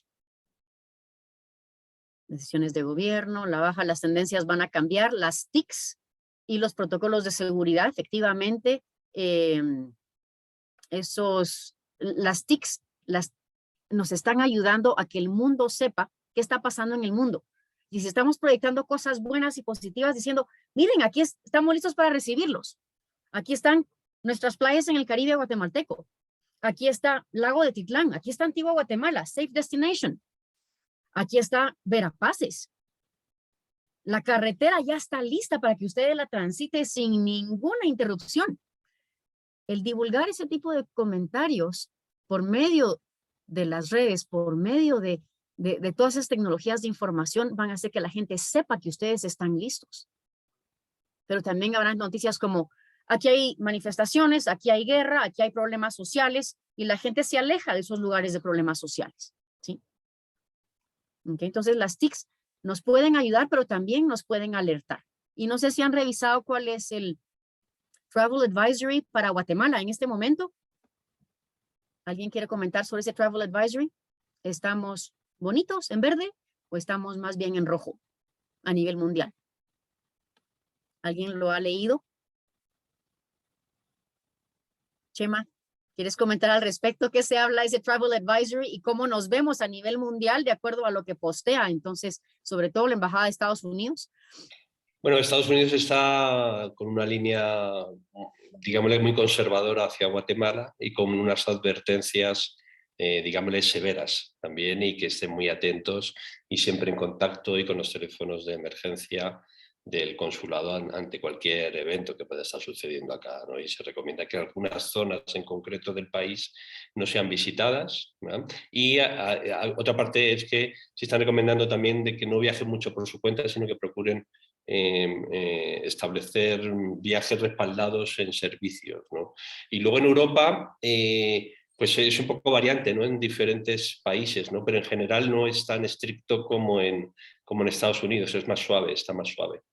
Decisiones de gobierno, la baja, las tendencias van a cambiar, las TICs y los protocolos de seguridad, efectivamente, las TICs nos están ayudando a que el mundo sepa qué está pasando en el mundo. Y si estamos proyectando cosas buenas y positivas, diciendo, miren, aquí estamos listos para recibirlos. Aquí están nuestras playas en el Caribe guatemalteco. Aquí está Lago de Titlán. Aquí está Antigua Guatemala, Safe Destination. Aquí está Verapaces. La carretera ya está lista para que ustedes la transiten sin ninguna interrupción. El divulgar ese tipo de comentarios por medio de las redes, por medio de todas esas tecnologías de información, van a hacer que la gente sepa que ustedes están listos. Pero también habrá noticias como, aquí hay manifestaciones, aquí hay guerra, aquí hay problemas sociales, y la gente se aleja de esos lugares de problemas sociales. ¿Sí? Okay, entonces las TICs nos pueden ayudar, pero también nos pueden alertar. Y no sé si han revisado cuál es el Travel Advisory para Guatemala en este momento. ¿Alguien quiere comentar sobre ese Travel Advisory? ¿Estamos bonitos en verde o estamos más bien en rojo a nivel mundial? ¿Alguien lo ha leído? Chema, ¿quieres comentar al respecto qué se habla ese Travel Advisory y cómo nos vemos a nivel mundial de acuerdo a lo que postea entonces, sobre todo la Embajada de Estados Unidos? Bueno, Estados Unidos está con una línea, digámosle, muy conservadora hacia Guatemala y con unas advertencias, digámosle, severas también, y que estén muy atentos y siempre en contacto y con los teléfonos de emergencia del consulado ante cualquier evento que pueda estar sucediendo acá, ¿no? Y se recomienda que algunas zonas en concreto del país no sean visitadas, ¿no? Y otra parte es que se están recomendando también de que no viajen mucho por su cuenta, sino que procuren establecer viajes respaldados en servicios, ¿no? Y luego en Europa, pues es un poco variante, ¿no? En diferentes países, ¿no? Pero en general no es tan estricto como en Estados Unidos, es más suave, está más suave.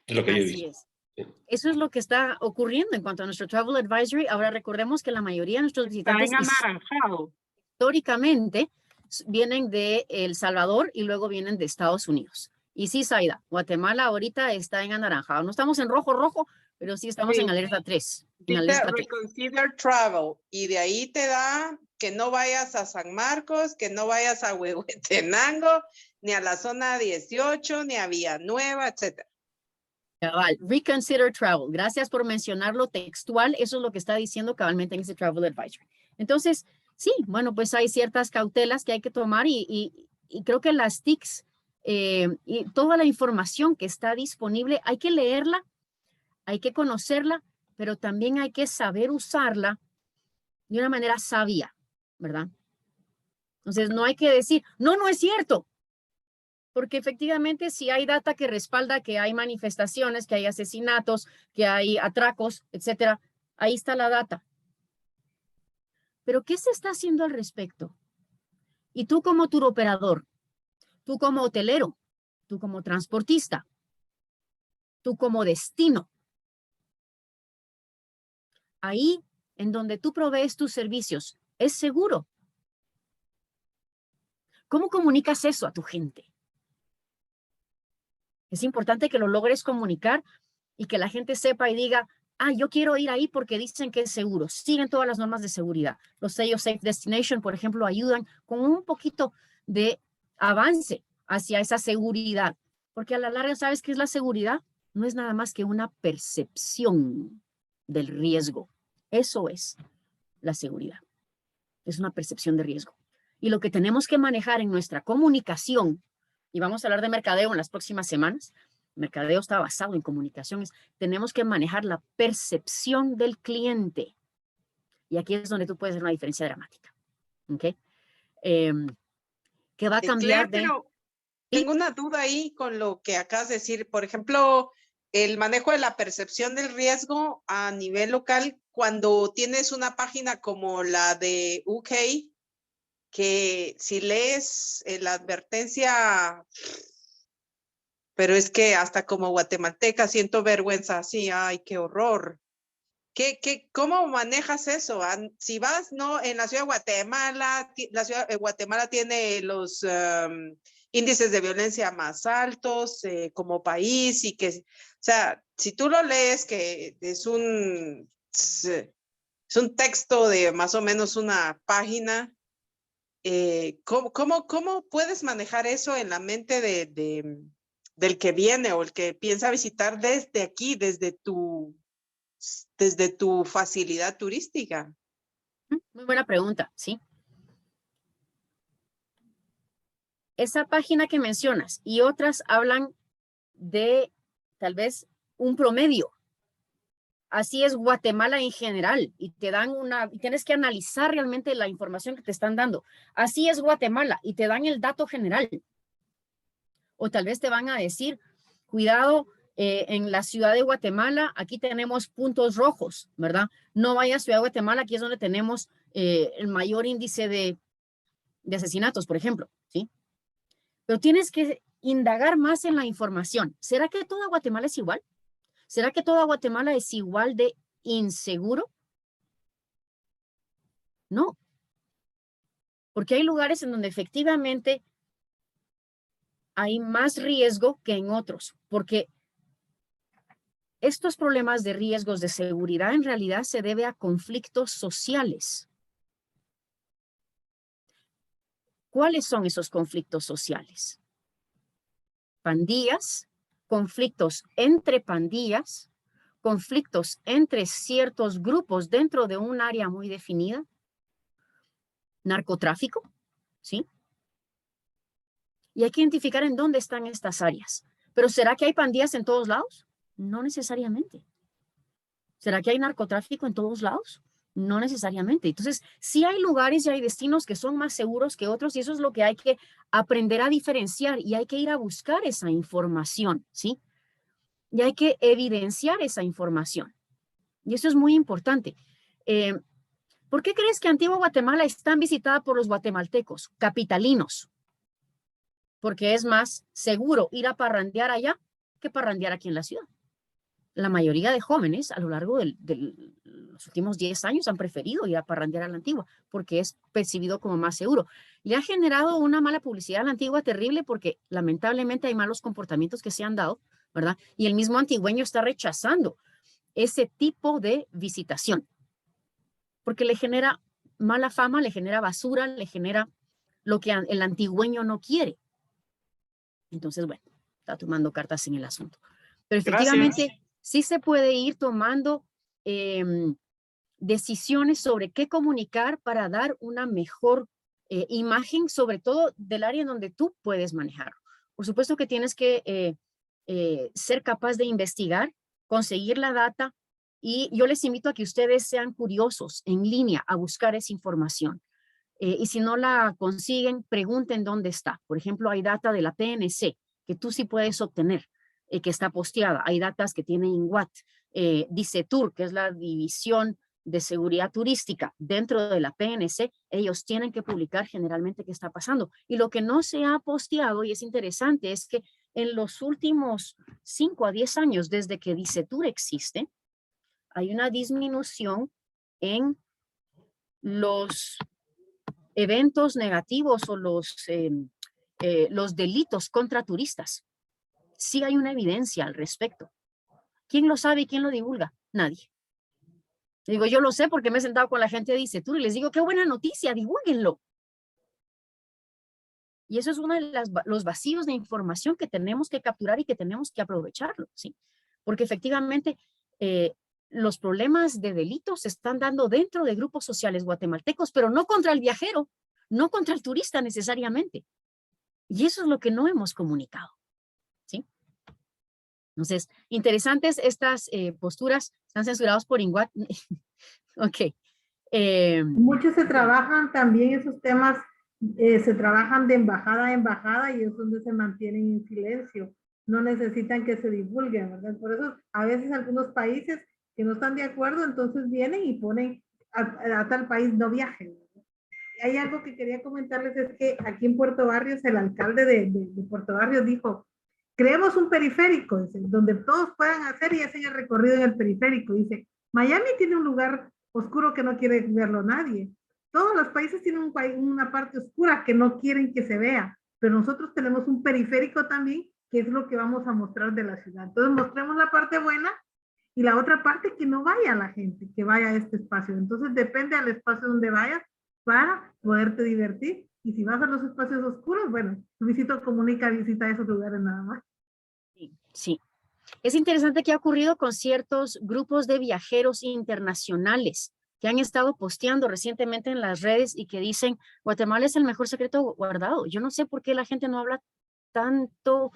Es lo que yo he visto. Así es. Eso es lo que está ocurriendo en cuanto a nuestro Travel Advisory. Ahora recordemos que la mayoría de nuestros visitantes históricamente vienen de El Salvador y luego vienen de Estados Unidos. Y sí, Zaida, Guatemala ahorita está en anaranjado. No estamos en rojo, pero sí estamos en alerta 3. Dice reconsider travel y de ahí te da que no vayas a San Marcos, que no vayas a Huehuetenango, ni a la zona 18, ni a Villanueva, etc. Cabal, reconsider travel. Gracias por mencionarlo textual. Eso es lo que está diciendo cabalmente en ese Travel Advisory. Entonces, sí, bueno, pues hay ciertas cautelas que hay que tomar y creo que las TICs y toda la información que está disponible, hay que leerla, hay que conocerla, pero también hay que saber usarla de una manera sabia, ¿verdad? Entonces no hay que decir, no, no es cierto. Porque efectivamente si hay data que respalda que hay manifestaciones, que hay asesinatos, que hay atracos, etcétera, ahí está la data. Pero ¿qué se está haciendo al respecto? Y tú como turoperador, tú como hotelero, tú como transportista, tú como destino, ahí en donde tú provees tus servicios, ¿es seguro? ¿Cómo comunicas eso a tu gente? Es importante que lo logres comunicar y que la gente sepa y diga, ah, yo quiero ir ahí porque dicen que es seguro. Siguen todas las normas de seguridad. Los sellos Safe Destination, por ejemplo, ayudan con un poquito de avance hacia esa seguridad. Porque a la larga, ¿sabes qué es la seguridad? No es nada más que una percepción del riesgo. Eso es la seguridad. Es una percepción de riesgo. Y lo que tenemos que manejar en nuestra comunicación, y vamos a hablar de mercadeo en las próximas semanas, mercadeo está basado en comunicaciones, tenemos que manejar la percepción del cliente. Y aquí es donde tú puedes hacer una diferencia dramática. ¿Ok? Que va a cambiar Claire, de... pero ¿Sí? tengo una duda ahí con lo que acabas de decir. Por ejemplo, el manejo de la percepción del riesgo a nivel local, cuando tienes una página como la de UK, que si lees la advertencia, pero es que hasta como guatemalteca siento vergüenza así, ay, qué horror. ¿Cómo manejas eso? Si vas, no, en la ciudad de Guatemala, la ciudad de Guatemala tiene los índices de violencia más altos como país y que, o sea, si tú lo lees que es un texto de más o menos una página, ¿cómo puedes manejar eso en la mente del que viene o el que piensa visitar desde aquí, desde tu facilidad turística? Muy buena pregunta, ¿sí? Esa página que mencionas y otras hablan de tal vez un promedio. Así es Guatemala en general y te dan tienes que analizar realmente la información que te están dando. Así es Guatemala y te dan el dato general. O tal vez te van a decir, cuidado, en la ciudad de Guatemala, aquí tenemos puntos rojos, ¿verdad? No vaya a Ciudad de Guatemala, aquí es donde tenemos el mayor índice de asesinatos, por ejemplo, ¿sí? Pero tienes que indagar más en la información. ¿Será que toda Guatemala es igual? ¿Será que toda Guatemala es igual de inseguro? No, porque hay lugares en donde efectivamente hay más riesgo que en otros, porque estos problemas de riesgos de seguridad en realidad se debe a conflictos sociales. ¿Cuáles son esos conflictos sociales? Pandillas, conflictos entre pandillas, conflictos entre ciertos grupos dentro de un área muy definida, narcotráfico, ¿sí? Y hay que identificar en dónde están estas áreas. ¿Pero será que hay pandillas en todos lados? No necesariamente. ¿Será que hay narcotráfico en todos lados? No necesariamente. Entonces, sí hay lugares y hay destinos que son más seguros que otros y eso es lo que hay que aprender a diferenciar y hay que ir a buscar esa información, ¿sí? Y hay que evidenciar esa información. Y eso es muy importante. ¿Por qué crees que Antigua Guatemala es tan visitada por los guatemaltecos, capitalinos? Porque es más seguro ir a parrandear allá que parrandear aquí en la ciudad. La mayoría de jóvenes a lo largo de los últimos 10 años han preferido ir a parrandear a la Antigua porque es percibido como más seguro. Le ha generado una mala publicidad a la Antigua terrible porque lamentablemente hay malos comportamientos que se han dado, ¿verdad? Y el mismo antigüeño está rechazando ese tipo de visitación porque le genera mala fama, le genera basura, le genera lo que el antigüeño no quiere. Entonces, bueno, está tomando cartas en el asunto. Pero efectivamente, Gracias. sí se puede ir tomando decisiones sobre qué comunicar para dar una mejor imagen, sobre todo del área en donde tú puedes manejar. Por supuesto que tienes que ser capaz de investigar, conseguir la data Y yo les invito a que ustedes sean curiosos en línea a buscar esa información. Y si no la consiguen, pregunten dónde está. Por ejemplo, hay data de la PNC que tú sí puedes obtener, que está posteada. Hay datas que tiene INGUAT. DICETUR, que es la División de Seguridad Turística dentro de la PNC, ellos tienen que publicar generalmente qué está pasando. Y lo que no se ha posteado, y es interesante, es que en los últimos 5 a 10 años, desde que DICETUR existe, hay una disminución en los eventos negativos o los delitos contra turistas. Sí hay una evidencia al respecto. ¿Quién lo sabe y quién lo divulga? Nadie. Digo, yo lo sé porque me he sentado con la gente de DICETUR y les digo, qué buena noticia, divúlguenlo. Y eso es uno de los vacíos de información que tenemos que capturar y que tenemos que aprovecharlo, ¿sí? Porque efectivamente los problemas de delitos se están dando dentro de grupos sociales guatemaltecos, pero no contra el viajero, no contra el turista necesariamente. Y eso es lo que no hemos comunicado, ¿sí? Entonces, interesantes estas posturas, están censurados por INGUAT. Ok. Muchos se trabajan también esos temas, se trabajan de embajada a embajada y es donde se mantienen en silencio. No necesitan que se divulguen, ¿verdad? Por eso a veces algunos países que no están de acuerdo, entonces vienen y ponen a tal país no viajen. Hay algo que quería comentarles, es que aquí en Puerto Barrios, el alcalde de Puerto Barrios dijo, creemos un periférico, dice, donde todos puedan hacer y hacen el recorrido en el periférico. Dice, Miami tiene un lugar oscuro que no quiere verlo nadie. Todos los países tienen una parte oscura que no quieren que se vea, pero nosotros tenemos un periférico también, que es lo que vamos a mostrar de la ciudad. Entonces mostremos la parte buena y la otra parte que no vaya la gente, que vaya a este espacio. Entonces depende del espacio donde vayas para poderte divertir. Y si vas a los espacios oscuros, bueno, Luisito Comunica visita esos lugares nada más. Sí, sí. Es interesante qué ha ocurrido con ciertos grupos de viajeros internacionales que han estado posteando recientemente en las redes y que dicen, Guatemala es el mejor secreto guardado. Yo no sé por qué la gente no habla tanto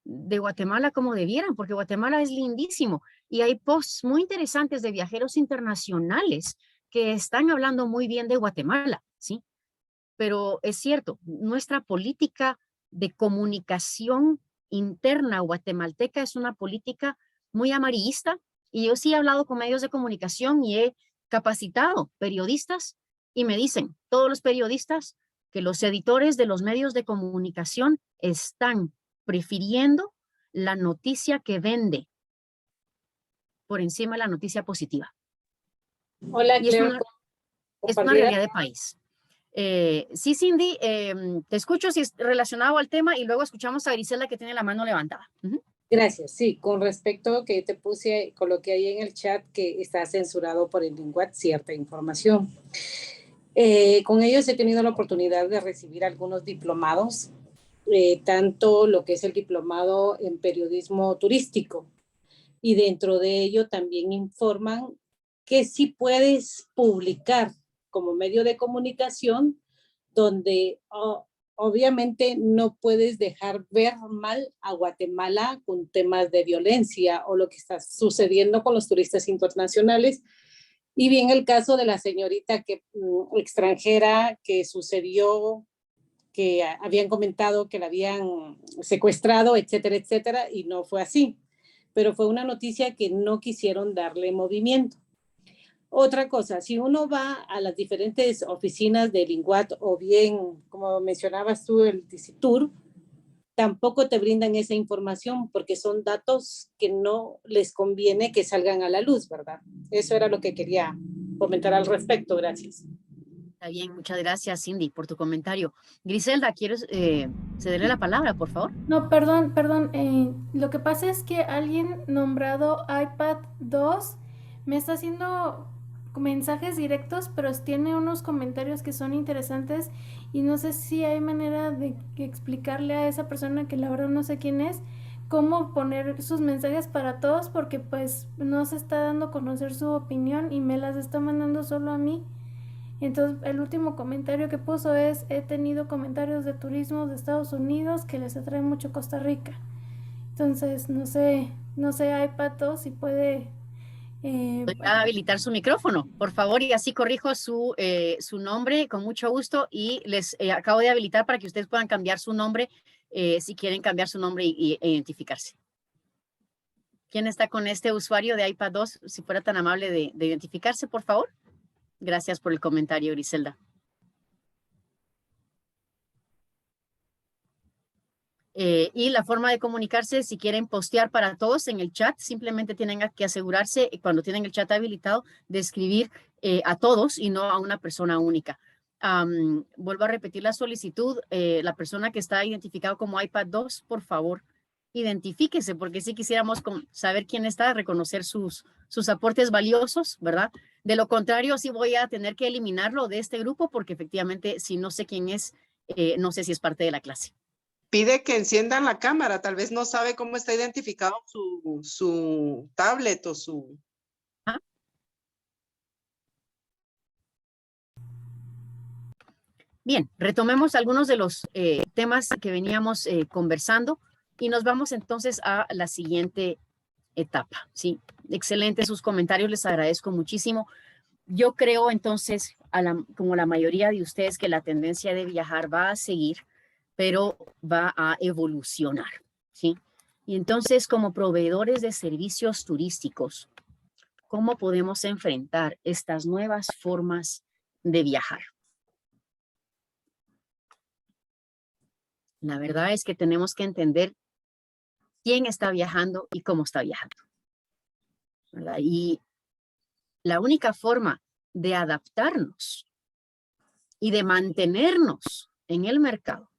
de Guatemala como debieran, porque Guatemala es lindísimo y hay posts muy interesantes de viajeros internacionales que están hablando muy bien de Guatemala, ¿sí? Pero es cierto, nuestra política de comunicación interna guatemalteca es una política muy amarillista y yo sí he hablado con medios de comunicación y he capacitado periodistas y me dicen todos los periodistas que los editores de los medios de comunicación están prefiriendo la noticia que vende por encima de la noticia positiva. Hola, y Claire. es una realidad de país. Sí, Cindy, te escucho si es relacionado al tema y luego escuchamos a Griselda que tiene la mano levantada. Gracias. Sí, con respecto a que te coloqué ahí en el chat que está censurado por el INGUAT cierta información. Con ellos he tenido la oportunidad de recibir algunos diplomados, tanto lo que es el diplomado en periodismo turístico, y dentro de ello también informan que sí puedes publicar como medio de comunicación donde obviamente no puedes dejar ver mal a Guatemala con temas de violencia o lo que está sucediendo con los turistas internacionales. Y bien el caso de la señorita extranjera que sucedió, que habían comentado que la habían secuestrado, etcétera, etcétera, y no fue así. Pero fue una noticia que no quisieron darle movimiento. Otra cosa, si uno va a las diferentes oficinas del INGUAT o bien, como mencionabas tú, el DICETUR, tampoco te brindan esa información porque son datos que no les conviene que salgan a la luz, ¿verdad? Eso era lo que quería comentar al respecto. Gracias. Está bien, muchas gracias, Cindy, por tu comentario. Griselda, ¿quieres cederle la palabra, por favor? No, perdón. Lo que pasa es que alguien nombrado iPad 2 me está haciendo mensajes directos, pero tiene unos comentarios que son interesantes y no sé si hay manera de explicarle a esa persona, que la verdad no sé quién es, cómo poner sus mensajes para todos, porque pues no se está dando a conocer su opinión y me las está mandando solo a mí. Entonces el último comentario que puso es: he tenido comentarios de turismo de Estados Unidos que les atrae mucho Costa Rica. Entonces no sé, hay Pato, si puede Voy a habilitar su micrófono, por favor, y así corrijo su nombre con mucho gusto y les acabo de habilitar para que ustedes puedan cambiar su nombre si quieren cambiar su nombre e identificarse. ¿Quién está con este usuario de iPad 2? Si fuera tan amable de identificarse, por favor. Gracias por el comentario, Griselda. Y la forma de comunicarse, si quieren postear para todos en el chat, simplemente tienen que asegurarse, cuando tienen el chat habilitado, de escribir a todos y no a una persona única. Vuelvo a repetir la solicitud. La persona que está identificado como iPad 2, por favor, identifíquese, porque sí quisiéramos saber quién está, reconocer sus aportes valiosos, ¿verdad? De lo contrario, sí voy a tener que eliminarlo de este grupo, porque efectivamente, si no sé quién es, no sé si es parte de la clase. Pide que enciendan la cámara, tal vez no sabe cómo está identificado su tablet o su... ¿Ah? Bien, retomemos algunos de los temas que veníamos conversando y nos vamos entonces a la siguiente etapa, ¿sí? Excelentes sus comentarios, les agradezco muchísimo. Yo creo entonces, como la mayoría de ustedes, que la tendencia de viajar va a seguir, pero va a evolucionar, ¿sí? Y entonces, como proveedores de servicios turísticos, ¿cómo podemos enfrentar estas nuevas formas de viajar? La verdad es que tenemos que entender quién está viajando y cómo está viajando, ¿verdad? Y la única forma de adaptarnos y de mantenernos en el mercado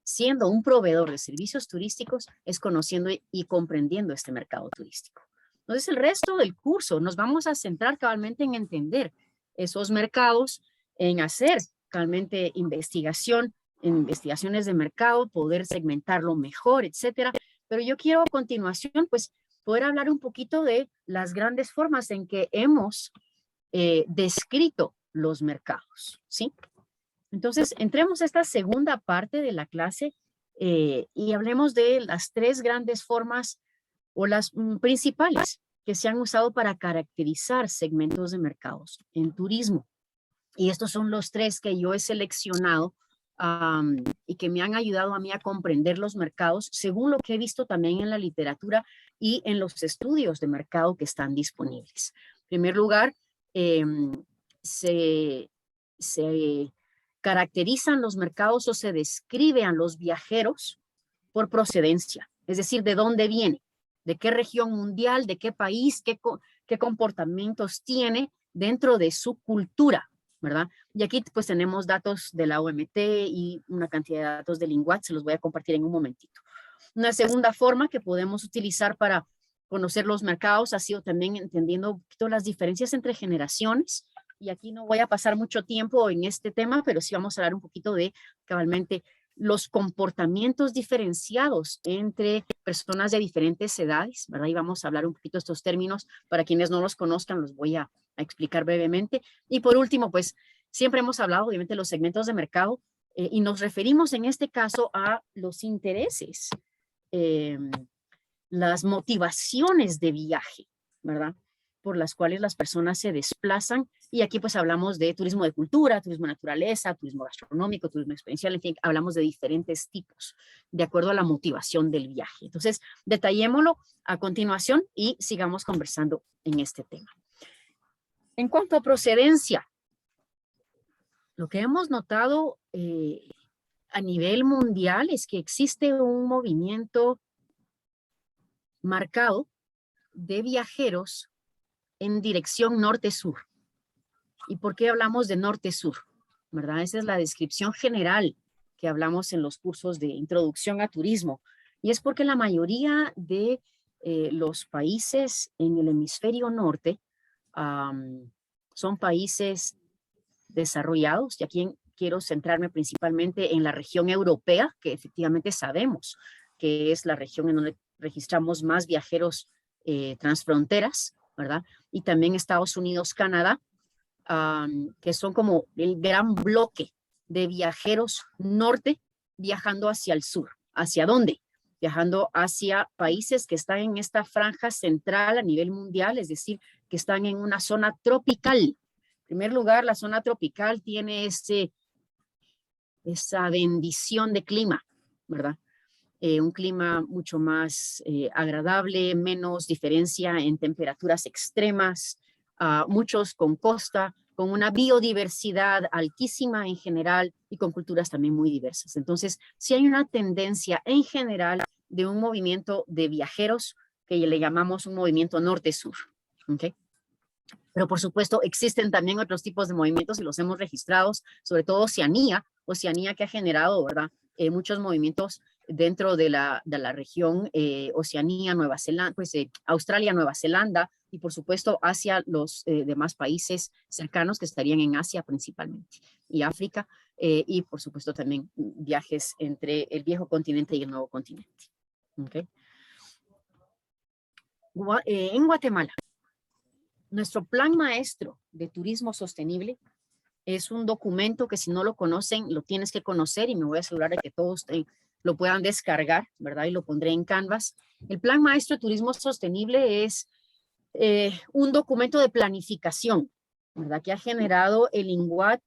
siendo un proveedor de servicios turísticos es conociendo y comprendiendo este mercado turístico. Entonces, el resto del curso nos vamos a centrar cabalmente en entender esos mercados, en hacer cabalmente investigaciones de mercado, poder segmentarlo mejor, etcétera. Pero yo quiero a continuación, pues, poder hablar un poquito de las grandes formas en que hemos descrito los mercados, ¿sí? Entonces, entremos a esta segunda parte de la clase y hablemos de las tres grandes formas o las principales que se han usado para caracterizar segmentos de mercados en turismo. Y estos son los tres que yo he seleccionado y que me han ayudado a mí a comprender los mercados según lo que he visto también en la literatura y en los estudios de mercado que están disponibles. En primer lugar, se caracterizan los mercados o se describe a los viajeros por procedencia, es decir, de dónde viene, de qué región mundial, de qué país, qué comportamientos tiene dentro de su cultura, ¿verdad? Y aquí pues tenemos datos de la OMT y una cantidad de datos de Linguat, se los voy a compartir en un momentito. Una segunda forma que podemos utilizar para conocer los mercados ha sido también entendiendo un poquito las diferencias entre generaciones. Y aquí no voy a pasar mucho tiempo en este tema, pero sí vamos a hablar un poquito de cabalmente los comportamientos diferenciados entre personas de diferentes edades, ¿verdad? Y vamos a hablar un poquito de estos términos. Para quienes no los conozcan, los voy a explicar brevemente. Y por último, pues siempre hemos hablado obviamente de los segmentos de mercado y nos referimos en este caso a los intereses, las motivaciones de viaje, ¿verdad? Por las cuales las personas se desplazan. Y aquí pues hablamos de turismo de cultura, turismo de naturaleza, turismo gastronómico, turismo experiencial, en fin, hablamos de diferentes tipos de acuerdo a la motivación del viaje. Entonces, detallémoslo a continuación y sigamos conversando en este tema. En cuanto a procedencia, lo que hemos notado a nivel mundial es que existe un movimiento marcado de viajeros en dirección norte-sur. ¿Y por qué hablamos de norte-sur? ¿Verdad? Esa es la descripción general que hablamos en los cursos de introducción a turismo. Y es porque la mayoría de los países en el hemisferio norte son países desarrollados. Y aquí quiero centrarme principalmente en la región europea, que efectivamente sabemos que es la región en donde registramos más viajeros transfronteras, ¿verdad? Y también Estados Unidos, Canadá, que son como el gran bloque de viajeros norte viajando hacia el sur. ¿Hacia dónde? viajando hacia países que están en esta franja central a nivel mundial, es decir, que están en una zona tropical. En primer lugar, la zona tropical tiene esa bendición de clima, ¿verdad? Un clima mucho más agradable, menos diferencia en temperaturas extremas, muchos con costa, con una biodiversidad altísima en general y con culturas también muy diversas. Entonces, sí hay una tendencia en general de un movimiento de viajeros que le llamamos un movimiento norte-sur, ¿ok? Pero por supuesto existen también otros tipos de movimientos y los hemos registrado, sobre todo Oceanía que ha generado, ¿verdad? Muchos movimientos dentro de la región Oceanía, Nueva Zelanda, pues Australia, Nueva Zelanda y por supuesto hacia los demás países cercanos que estarían en Asia principalmente y África y por supuesto también viajes entre el viejo continente y el nuevo continente. ¿Okay? En Guatemala, nuestro plan maestro de turismo sostenible es un documento que si no lo conocen, lo tienes que conocer y me voy a asegurar de que todos lo puedan descargar, ¿verdad? Y lo pondré en Canvas. El plan maestro de turismo sostenible es un documento de planificación, ¿verdad? Que ha generado el INGUAT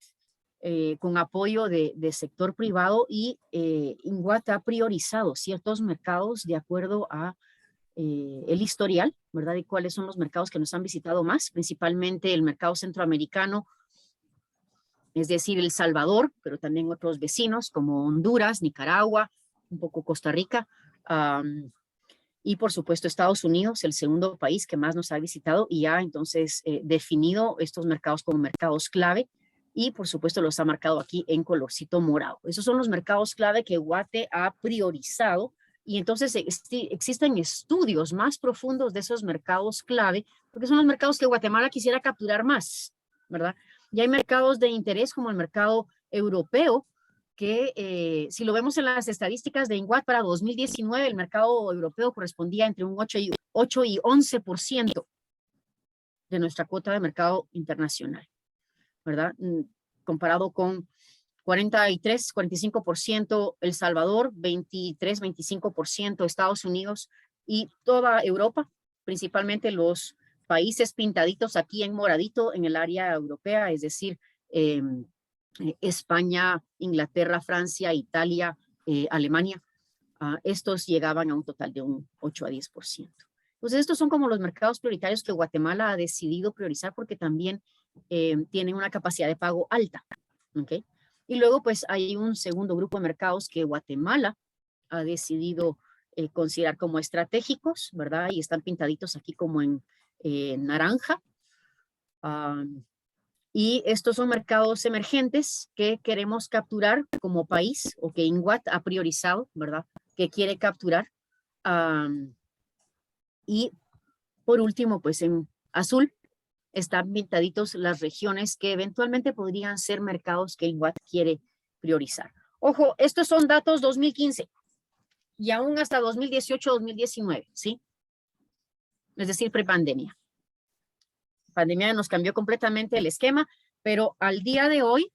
con apoyo de sector privado y INGUAT ha priorizado ciertos mercados de acuerdo a el historial, ¿verdad? Y cuáles son los mercados que nos han visitado más, principalmente el mercado centroamericano, es decir, El Salvador, pero también otros vecinos como Honduras, Nicaragua, un poco Costa Rica, y por supuesto Estados Unidos, el segundo país que más nos ha visitado y ha entonces definido estos mercados como mercados clave y por supuesto los ha marcado aquí en colorcito morado. Esos son los mercados clave que Guate ha priorizado y entonces existen estudios más profundos de esos mercados clave porque son los mercados que Guatemala quisiera capturar más, ¿verdad? Y hay mercados de interés como el mercado europeo, que si lo vemos en las estadísticas de INGUAT para 2019, el mercado europeo correspondía entre un 8 y 11% de nuestra cuota de mercado internacional, ¿verdad? Comparado con 43, 45% El Salvador, 23, 25% Estados Unidos y toda Europa, principalmente los países pintaditos aquí en moradito en el área europea, es decir, España, Inglaterra, Francia, Italia, Alemania, estos llegaban a un total de un 8 a 10%. Entonces, estos son como los mercados prioritarios que Guatemala ha decidido priorizar porque también tienen una capacidad de pago alta. ¿Okay? Y luego, pues, hay un segundo grupo de mercados que Guatemala ha decidido considerar como estratégicos, ¿verdad? Y están pintaditos aquí como en naranja. Y estos son mercados emergentes que queremos capturar como país o que INGUAT ha priorizado, ¿verdad? Que quiere capturar. Y por último, pues en azul están pintaditos las regiones que eventualmente podrían ser mercados que INGUAT quiere priorizar. Ojo, estos son datos 2015 y aún hasta 2018-2019, ¿sí? Es decir, prepandemia. Pandemia nos cambió completamente el esquema, pero al día de hoy,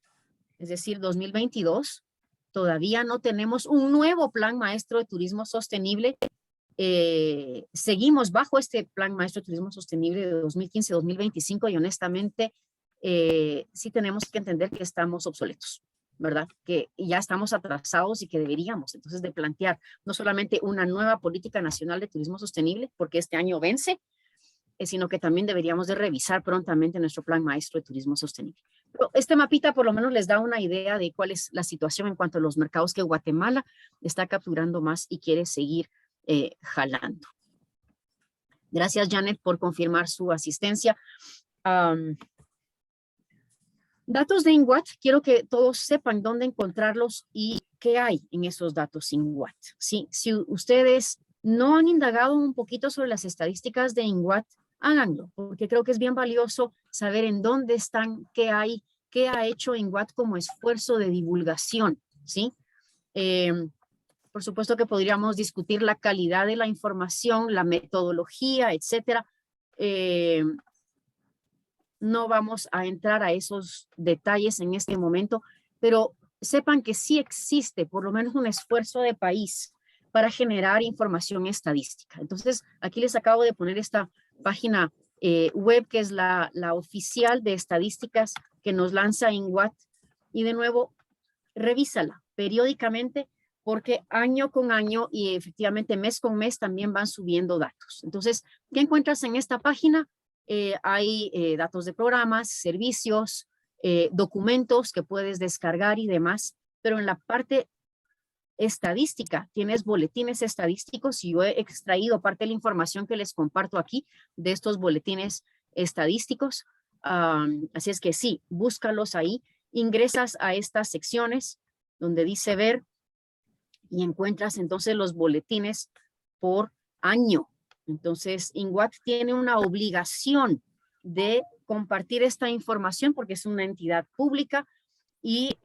es decir, 2022, todavía no tenemos un nuevo plan maestro de turismo sostenible. Seguimos bajo este plan maestro de turismo sostenible de 2015-2025 y honestamente sí tenemos que entender que estamos obsoletos, ¿verdad? Que ya estamos atrasados y que deberíamos entonces de plantear no solamente una nueva política nacional de turismo sostenible, porque este año vence, sino que también deberíamos de revisar prontamente nuestro plan maestro de turismo sostenible. Pero este mapita por lo menos les da una idea de cuál es la situación en cuanto a los mercados que Guatemala está capturando más y quiere seguir jalando. Gracias, Janet, por confirmar su asistencia. Datos de INGUAT, quiero que todos sepan dónde encontrarlos y qué hay en esos datos INGUAT. ¿Sí? Si ustedes no han indagado un poquito sobre las estadísticas de INGUAT, háganlo, porque creo que es bien valioso saber en dónde están, qué hay, qué ha hecho INGUAT como esfuerzo de divulgación, ¿sí? Por supuesto que podríamos discutir la calidad de la información, la metodología, etcétera. No vamos a entrar a esos detalles en este momento, pero sepan que sí existe por lo menos un esfuerzo de país para generar información estadística. Entonces, aquí les acabo de poner esta página web que es la oficial de estadísticas que nos lanza INGUAT. Y de nuevo, revísala periódicamente porque año con año y efectivamente mes con mes también van subiendo datos. Entonces, ¿qué encuentras en esta página? Hay datos de programas, servicios, documentos que puedes descargar y demás, pero en la parte estadística tienes boletines estadísticos y yo he extraído parte de la información que les comparto aquí de estos boletines estadísticos. Así es que sí, búscalos ahí, ingresas a estas secciones donde dice ver y encuentras entonces los boletines por año. Entonces, INGUAT tiene una obligación de compartir esta información porque es una entidad pública y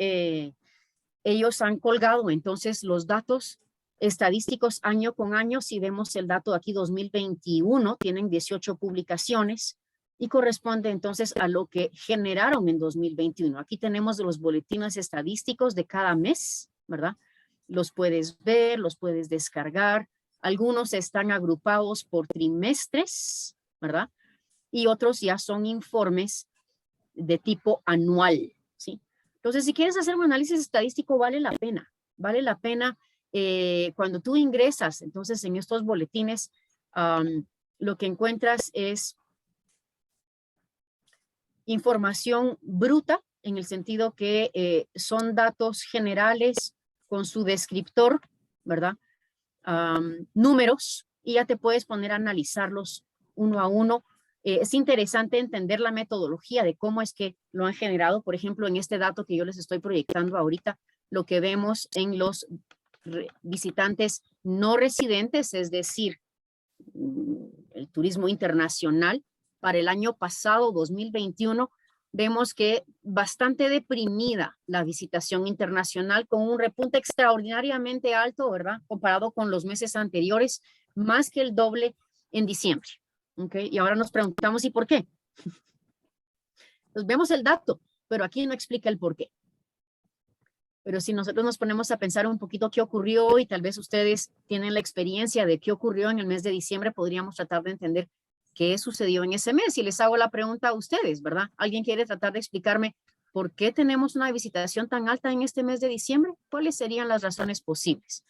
ellos han colgado entonces los datos estadísticos año con año. Si vemos el dato aquí 2021, tienen 18 publicaciones y corresponde entonces a lo que generaron en 2021. Aquí tenemos los boletines estadísticos de cada mes, ¿verdad? Los puedes ver, los puedes descargar. Algunos están agrupados por trimestres, ¿verdad? Y otros ya son informes de tipo anual, ¿sí? Entonces, si quieres hacer un análisis estadístico, vale la pena. Vale la pena cuando tú ingresas, entonces, en estos boletines, lo que encuentras es información bruta, en el sentido que son datos generales con su descriptor, ¿verdad? Números, y ya te puedes poner a analizarlos uno a uno. Es interesante entender la metodología de cómo es que lo han generado. Por ejemplo, en este dato que yo les estoy proyectando ahorita, lo que vemos en los visitantes no residentes, es decir, el turismo internacional, para el año pasado, 2021, vemos que bastante deprimida la visitación internacional con un repunte extraordinariamente alto, ¿verdad? Comparado con los meses anteriores, más que el doble en diciembre. ¿Okay? Y ahora nos preguntamos, ¿y por qué? Pues vemos el dato, pero aquí no explica el por qué. Pero si nosotros nos ponemos a pensar un poquito qué ocurrió y tal vez ustedes tienen la experiencia de qué ocurrió en el mes de diciembre, podríamos tratar de entender qué sucedió en ese mes. Y les hago la pregunta a ustedes, ¿verdad? ¿Alguien quiere tratar de explicarme por qué tenemos una visitación tan alta en este mes de diciembre? ¿Cuáles serían las razones posibles?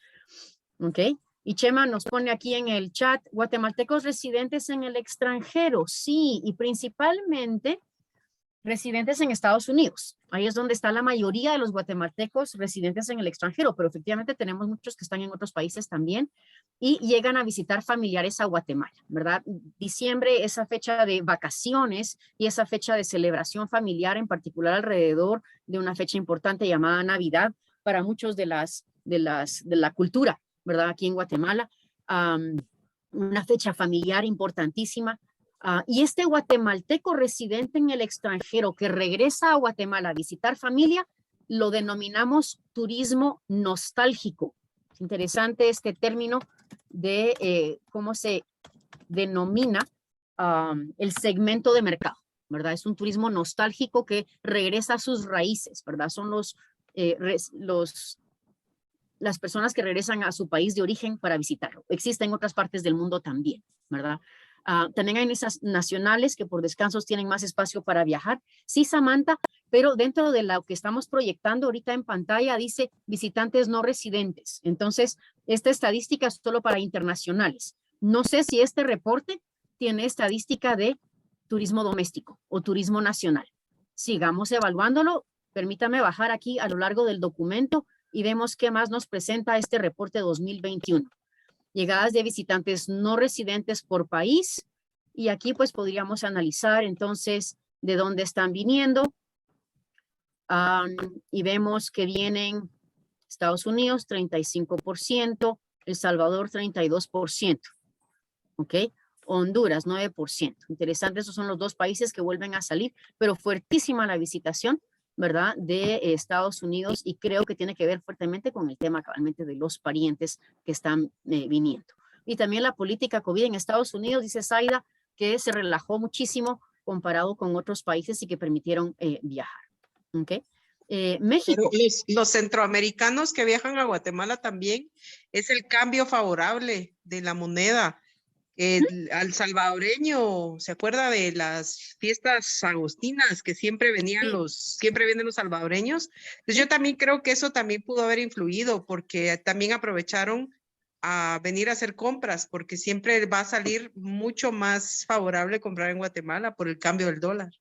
¿Ok? Y Chema nos pone aquí en el chat, guatemaltecos residentes en el extranjero. Sí, y principalmente residentes en Estados Unidos. Ahí es donde está la mayoría de los guatemaltecos residentes en el extranjero, pero efectivamente tenemos muchos que están en otros países también y llegan a visitar familiares a Guatemala, ¿verdad? Diciembre, esa fecha de vacaciones y esa fecha de celebración familiar, en particular alrededor de una fecha importante llamada Navidad, para muchos de la cultura, ¿verdad? Aquí en Guatemala, una fecha familiar importantísima. Y este guatemalteco residente en el extranjero que regresa a Guatemala a visitar familia, lo denominamos turismo nostálgico. Es interesante este término de cómo se denomina el segmento de mercado, ¿verdad? Es un turismo nostálgico que regresa a sus raíces, ¿verdad? Son las personas que regresan a su país de origen para visitarlo. Existen en otras partes del mundo también, ¿verdad? También hay esas nacionales que por descansos tienen más espacio para viajar. Sí, Samantha, pero dentro de lo que estamos proyectando ahorita en pantalla dice visitantes no residentes. Entonces, esta estadística es solo para internacionales. No sé si este reporte tiene estadística de turismo doméstico o turismo nacional. Sigamos evaluándolo. Permítame bajar aquí a lo largo del documento y vemos qué más nos presenta este reporte 2021. Llegadas de visitantes no residentes por país, y aquí pues podríamos analizar entonces de dónde están viniendo, y vemos que vienen Estados Unidos 35%, El Salvador 32%, ¿ok? Honduras 9%. Interesante, esos son los dos países que vuelven a salir, pero fuertísima la visitación, ¿verdad? De Estados Unidos, y creo que tiene que ver fuertemente con el tema actualmente de los parientes que están viniendo. Y también la política COVID en Estados Unidos, dice Zaida, que se relajó muchísimo comparado con otros países y que permitieron viajar. ¿Ok? México. Pero los centroamericanos que viajan a Guatemala también es el cambio favorable de la moneda. Al salvadoreño, ¿se acuerda de las fiestas agostinas que siempre venían siempre vienen los salvadoreños? Entonces yo también creo que eso también pudo haber influido porque también aprovecharon a venir a hacer compras porque siempre va a salir mucho más favorable comprar en Guatemala por el cambio del dólar.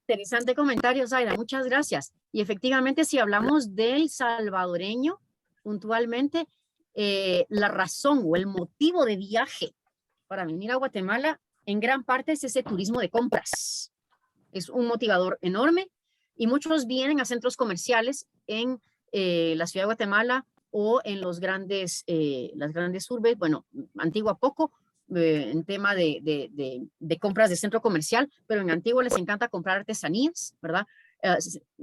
Interesante comentario, Zaira, muchas gracias. Y efectivamente, si hablamos del salvadoreño, puntualmente, la razón o el motivo de viaje para venir a Guatemala, en gran parte es ese turismo de compras. Es un motivador enorme y muchos vienen a centros comerciales en la ciudad de Guatemala o en las grandes urbes, bueno, Antigua poco, en tema de compras de centro comercial, pero en Antigua les encanta comprar artesanías, ¿verdad?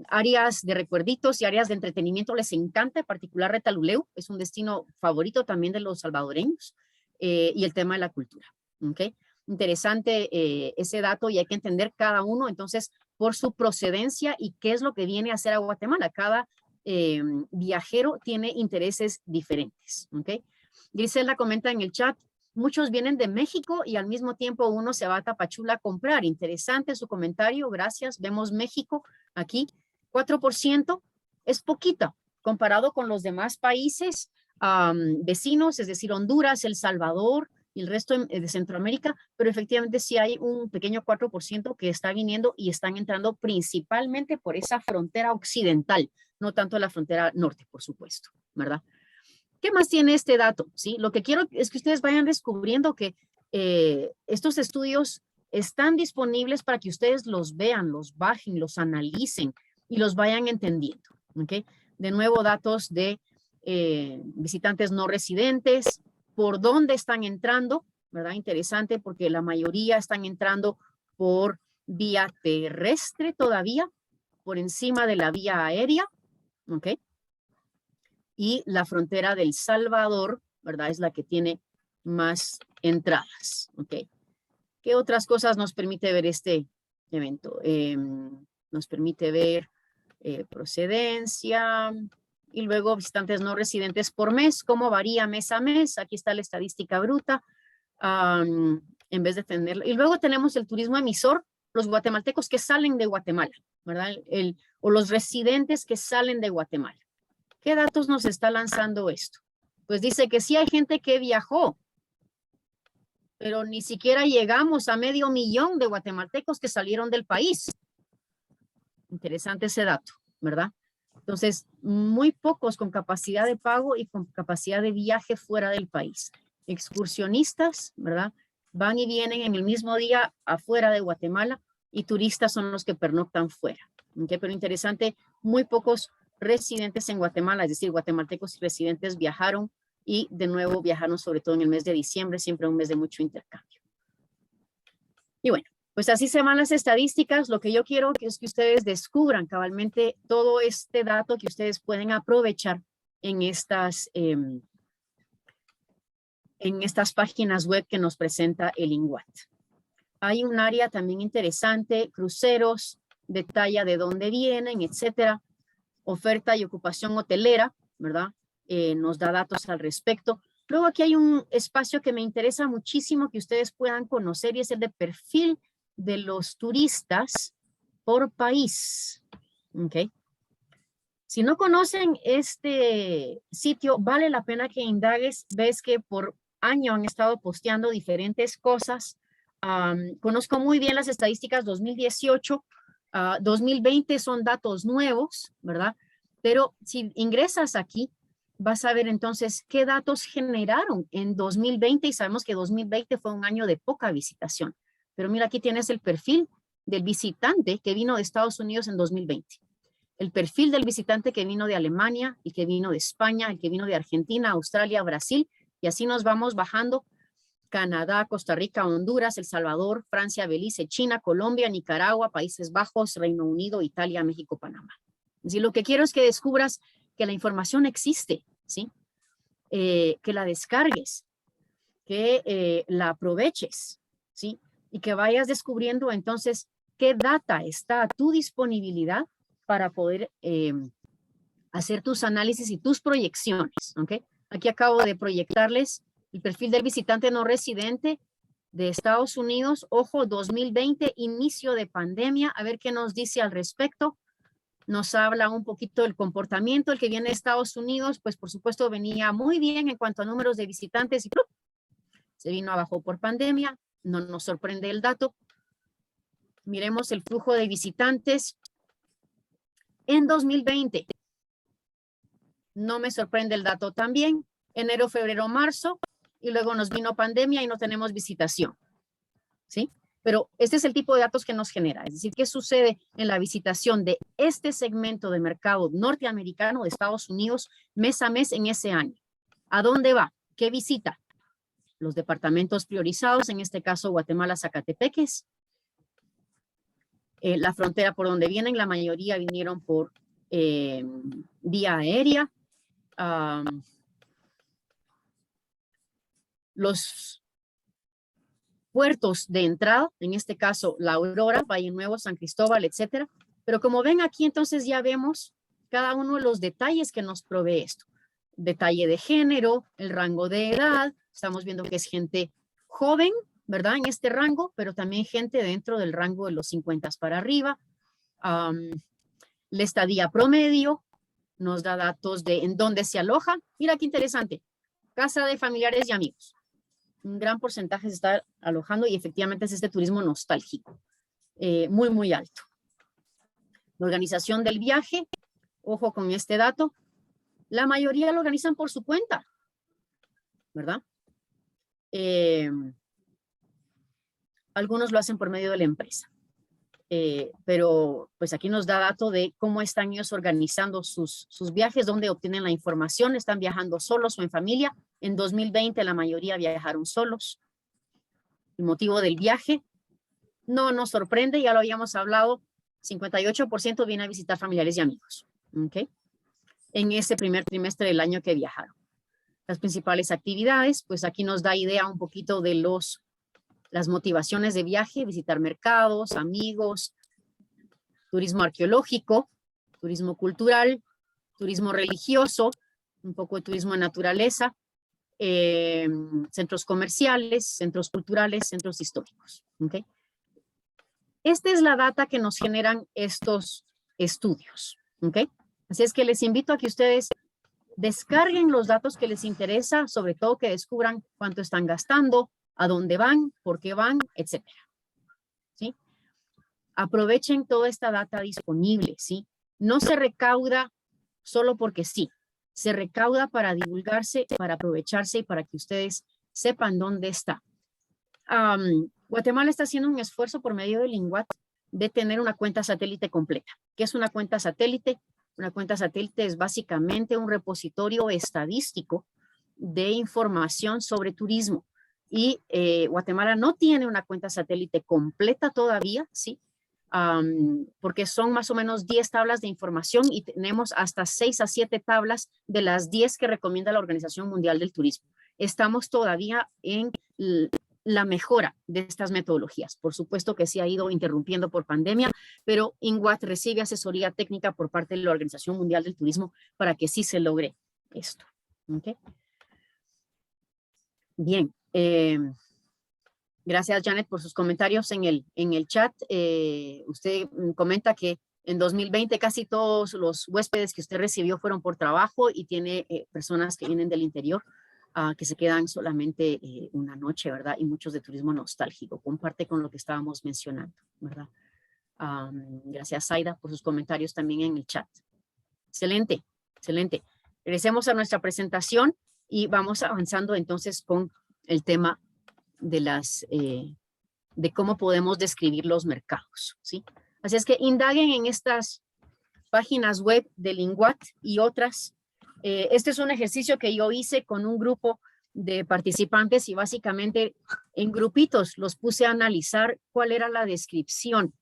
Áreas de recuerditos y áreas de entretenimiento les encanta, en particular Retaluleu, es un destino favorito también de los salvadoreños, y el tema de la cultura, ¿ok? Interesante ese dato y hay que entender cada uno, entonces, por su procedencia y qué es lo que viene a hacer a Guatemala. Cada viajero tiene intereses diferentes, ¿ok? Griselda comenta en el chat, muchos vienen de México y al mismo tiempo uno se va a Tapachula a comprar. Interesante su comentario, gracias. Vemos México aquí, 4% es poquito comparado con los demás países vecinos, es decir, Honduras, El Salvador y el resto de Centroamérica, pero efectivamente sí hay un pequeño 4% que está viniendo y están entrando principalmente por esa frontera occidental, no tanto la frontera norte, por supuesto, ¿verdad? ¿Qué más tiene este dato? ¿Sí? Lo que quiero es que ustedes vayan descubriendo que estos estudios están disponibles para que ustedes los vean, los bajen, los analicen y los vayan entendiendo, ¿ok? De nuevo, datos de visitantes no residentes, por dónde están entrando, ¿verdad? Interesante porque la mayoría están entrando por vía terrestre todavía, por encima de la vía aérea, ¿ok? Y la frontera del Salvador, ¿verdad? Es la que tiene más entradas, ¿ok? ¿Qué otras cosas nos permite ver este evento? Nos permite ver procedencia y luego visitantes no residentes por mes, cómo varía mes a mes. Aquí está la estadística bruta, en vez de tenerlo. Y luego tenemos el turismo emisor, los guatemaltecos que salen de Guatemala, ¿verdad? O los residentes que salen de Guatemala. ¿Qué datos nos está lanzando esto? Pues dice que sí hay gente que viajó, pero ni siquiera llegamos a 500,000 de guatemaltecos que salieron del país. Interesante ese dato, ¿verdad? Entonces, muy pocos con capacidad de pago y con capacidad de viaje fuera del país. Excursionistas, ¿verdad? Van y vienen en el mismo día afuera de Guatemala y turistas son los que pernoctan fuera. ¿Okay? Pero interesante, muy pocos residentes en Guatemala, es decir, guatemaltecos y residentes viajaron y de nuevo viajaron sobre todo en el mes de diciembre, siempre un mes de mucho intercambio. Y bueno, pues así se van las estadísticas. Lo que yo quiero es que ustedes descubran cabalmente todo este dato que ustedes pueden aprovechar en estas páginas web que nos presenta el INGUAT. Hay un área también interesante, cruceros, detalla de dónde vienen, etcétera. Oferta y ocupación hotelera, ¿verdad? Nos da datos al respecto. Luego aquí hay un espacio que me interesa muchísimo que ustedes puedan conocer y es el de perfil de los turistas por país. ¿Ok? Si no conocen este sitio, vale la pena que indagues. Ves que por año han estado posteando diferentes cosas. Conozco muy bien las estadísticas 2018, 2020 son datos nuevos, ¿verdad? Pero si ingresas aquí, vas a ver entonces qué datos generaron en 2020 y sabemos que 2020 fue un año de poca visitación. Pero mira, aquí tienes el perfil del visitante que vino de Estados Unidos en 2020. El perfil del visitante que vino de Alemania, el que vino de España, el que vino de Argentina, Australia, Brasil, y así nos vamos bajando. Canadá, Costa Rica, Honduras, El Salvador, Francia, Belice, China, Colombia, Nicaragua, Países Bajos, Reino Unido, Italia, México, Panamá. Así, lo que quiero es que descubras que la información existe, ¿sí? Que la descargues, que la aproveches, ¿sí? Y que vayas descubriendo entonces qué data está a tu disponibilidad para poder hacer tus análisis y tus proyecciones, ¿ok? Aquí acabo de proyectarles el perfil del visitante no residente de Estados Unidos. Ojo, 2020, inicio de pandemia. A ver qué nos dice al respecto. Nos habla un poquito del comportamiento. El que viene de Estados Unidos, pues por supuesto venía muy bien en cuanto a números de visitantes y ¡plup! Se vino abajo por pandemia. No nos sorprende el dato. Miremos el flujo de visitantes en 2020. No me sorprende el dato también. Enero, febrero, marzo. Y luego nos vino pandemia y no tenemos visitación. ¿Sí? Pero este es el tipo de datos que nos genera. Es decir, ¿qué sucede en la visitación de este segmento de mercado norteamericano de Estados Unidos mes a mes en ese año? ¿A dónde va? ¿Qué visita? Los departamentos priorizados, en este caso Guatemala, Zacatepeques. La frontera por donde vienen, la mayoría vinieron por vía aérea. Los puertos de entrada, en este caso La Aurora, Valle Nuevo, San Cristóbal, etcétera. Pero como ven aquí, entonces ya vemos cada uno de los detalles que nos provee esto. Detalle de género, el rango de edad. Estamos viendo que es gente joven, ¿verdad? En este rango, pero también gente dentro del rango de los 50 para arriba. La estadía promedio nos da datos de en dónde se aloja. Mira qué interesante. Casa de familiares y amigos. Un gran porcentaje se está alojando y efectivamente es este turismo nostálgico. Muy, muy alto. La organización del viaje, ojo con este dato, la mayoría lo organizan por su cuenta, ¿verdad? Algunos lo hacen por medio de la empresa. Pero pues aquí nos da dato de cómo están ellos organizando sus viajes, dónde obtienen la información, están viajando solos o en familia. En 2020 la mayoría viajaron solos. El motivo del viaje no nos sorprende, ya lo habíamos hablado, 58% viene a visitar familiares y amigos, ¿ok? En ese primer trimestre del año que viajaron. Las principales actividades, pues aquí nos da idea un poquito de las motivaciones de viaje, visitar mercados, amigos, turismo arqueológico, turismo cultural, turismo religioso, un poco de turismo de naturaleza, centros comerciales, centros culturales, centros históricos. ¿Okay? Esta es la data que nos generan estos estudios. ¿Okay? Así es que les invito a que ustedes descarguen los datos que les interesa, sobre todo que descubran cuánto están gastando, a dónde van, por qué van, etcétera. ¿Sí? Aprovechen toda esta data disponible, ¿sí? No se recauda solo porque sí. Se recauda para divulgarse, para aprovecharse y para que ustedes sepan dónde está. Guatemala está haciendo un esfuerzo por medio de Linguat de tener una cuenta satélite completa. ¿Qué es una cuenta satélite? Una cuenta satélite es básicamente un repositorio estadístico de información sobre turismo. Y Guatemala no tiene una cuenta satélite completa todavía, ¿sí? Porque son más o menos 10 tablas de información y tenemos hasta 6 a 7 tablas de las 10 que recomienda la Organización Mundial del Turismo. Estamos todavía en la mejora de estas metodologías. Por supuesto que se ha ido interrumpiendo por pandemia, pero INGUAT recibe asesoría técnica por parte de la Organización Mundial del Turismo para que sí se logre esto. ¿Okay? Bien. Gracias, Janet, por sus comentarios en el chat. Usted comenta que en 2020 casi todos los huéspedes que usted recibió fueron por trabajo y tiene personas que vienen del interior que se quedan solamente una noche, ¿verdad? Y muchos de turismo nostálgico. Comparte con lo que estábamos mencionando, ¿verdad? Gracias, Zaida, por sus comentarios también en el chat. Excelente, excelente. Regresemos a nuestra presentación y vamos avanzando entonces con el tema de cómo podemos describir los mercados, ¿sí? Así es que indaguen en estas páginas web de Linguat y otras. Este es un ejercicio que yo hice con un grupo de participantes y básicamente en grupitos los puse a analizar cuál era la descripción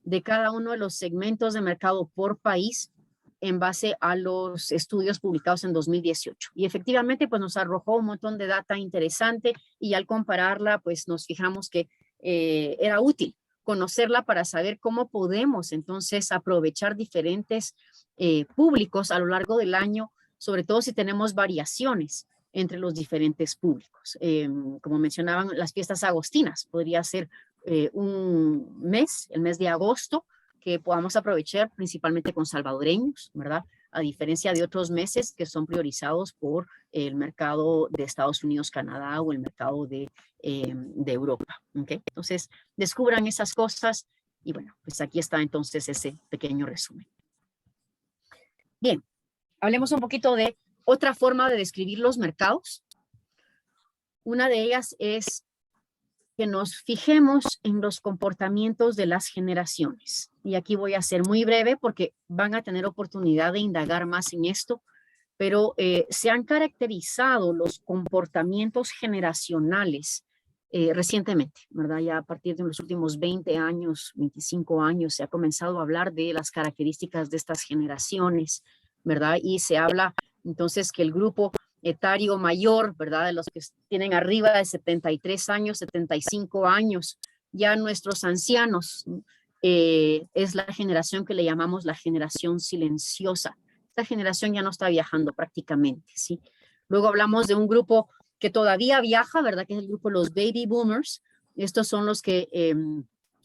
de cada uno de los segmentos de mercado por país en base a los estudios publicados en 2018. Y efectivamente, pues nos arrojó un montón de data interesante y al compararla, pues nos fijamos que era útil conocerla para saber cómo podemos entonces aprovechar diferentes públicos a lo largo del año, sobre todo si tenemos variaciones entre los diferentes públicos. Como mencionaban, las fiestas agostinas, podría ser un mes, el mes de agosto, que podamos aprovechar principalmente con salvadoreños, ¿verdad? A diferencia de otros meses que son priorizados por el mercado de Estados Unidos, Canadá o el mercado de Europa. ¿Okay? Entonces, descubran esas cosas y bueno, pues aquí está entonces ese pequeño resumen. Bien, hablemos un poquito de otra forma de describir los mercados. Una de ellas es que nos fijemos en los comportamientos de las generaciones. Y aquí voy a ser muy breve porque van a tener oportunidad de indagar más en esto, pero se han caracterizado los comportamientos generacionales recientemente, ¿verdad? Ya a partir de los últimos 20 años, 25 años, se ha comenzado a hablar de las características de estas generaciones, ¿verdad? Y se habla entonces que el grupo etario mayor, ¿verdad? De los que tienen arriba de 73 años, 75 años, ya nuestros ancianos, es la generación que le llamamos la generación silenciosa. Esta generación ya no está viajando prácticamente, ¿sí? Luego hablamos de un grupo que todavía viaja, ¿verdad? Que es el grupo de los baby boomers. Estos son los que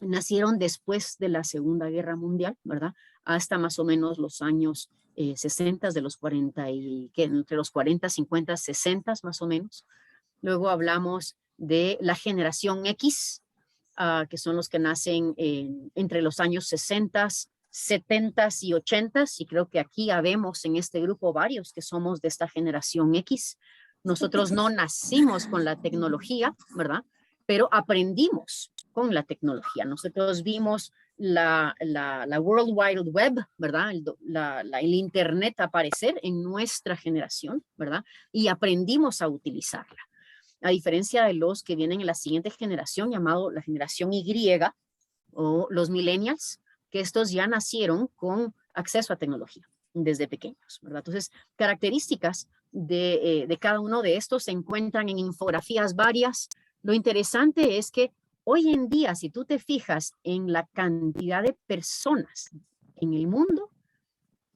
nacieron después de la Segunda Guerra Mundial, ¿verdad? Hasta más o menos los años 60, de los 40 y que entre los 40, 50, 60 más o menos. Luego hablamos de la generación X, que son los que nacen entre los años 60, 70 y 80, y creo que aquí habemos en este grupo varios que somos de esta generación X. Nosotros no nacimos con la tecnología, ¿verdad? Pero aprendimos con la tecnología. Nosotros vimos la World Wide Web, ¿verdad? El Internet aparecer en nuestra generación, ¿verdad? Y aprendimos a utilizarla. A diferencia de los que vienen en la siguiente generación, llamado la generación Y, o los millennials, que estos ya nacieron con acceso a tecnología desde pequeños, ¿verdad? Entonces, características de cada uno de estos se encuentran en infografías varias. Lo interesante es que hoy en día, si tú te fijas en la cantidad de personas en el mundo,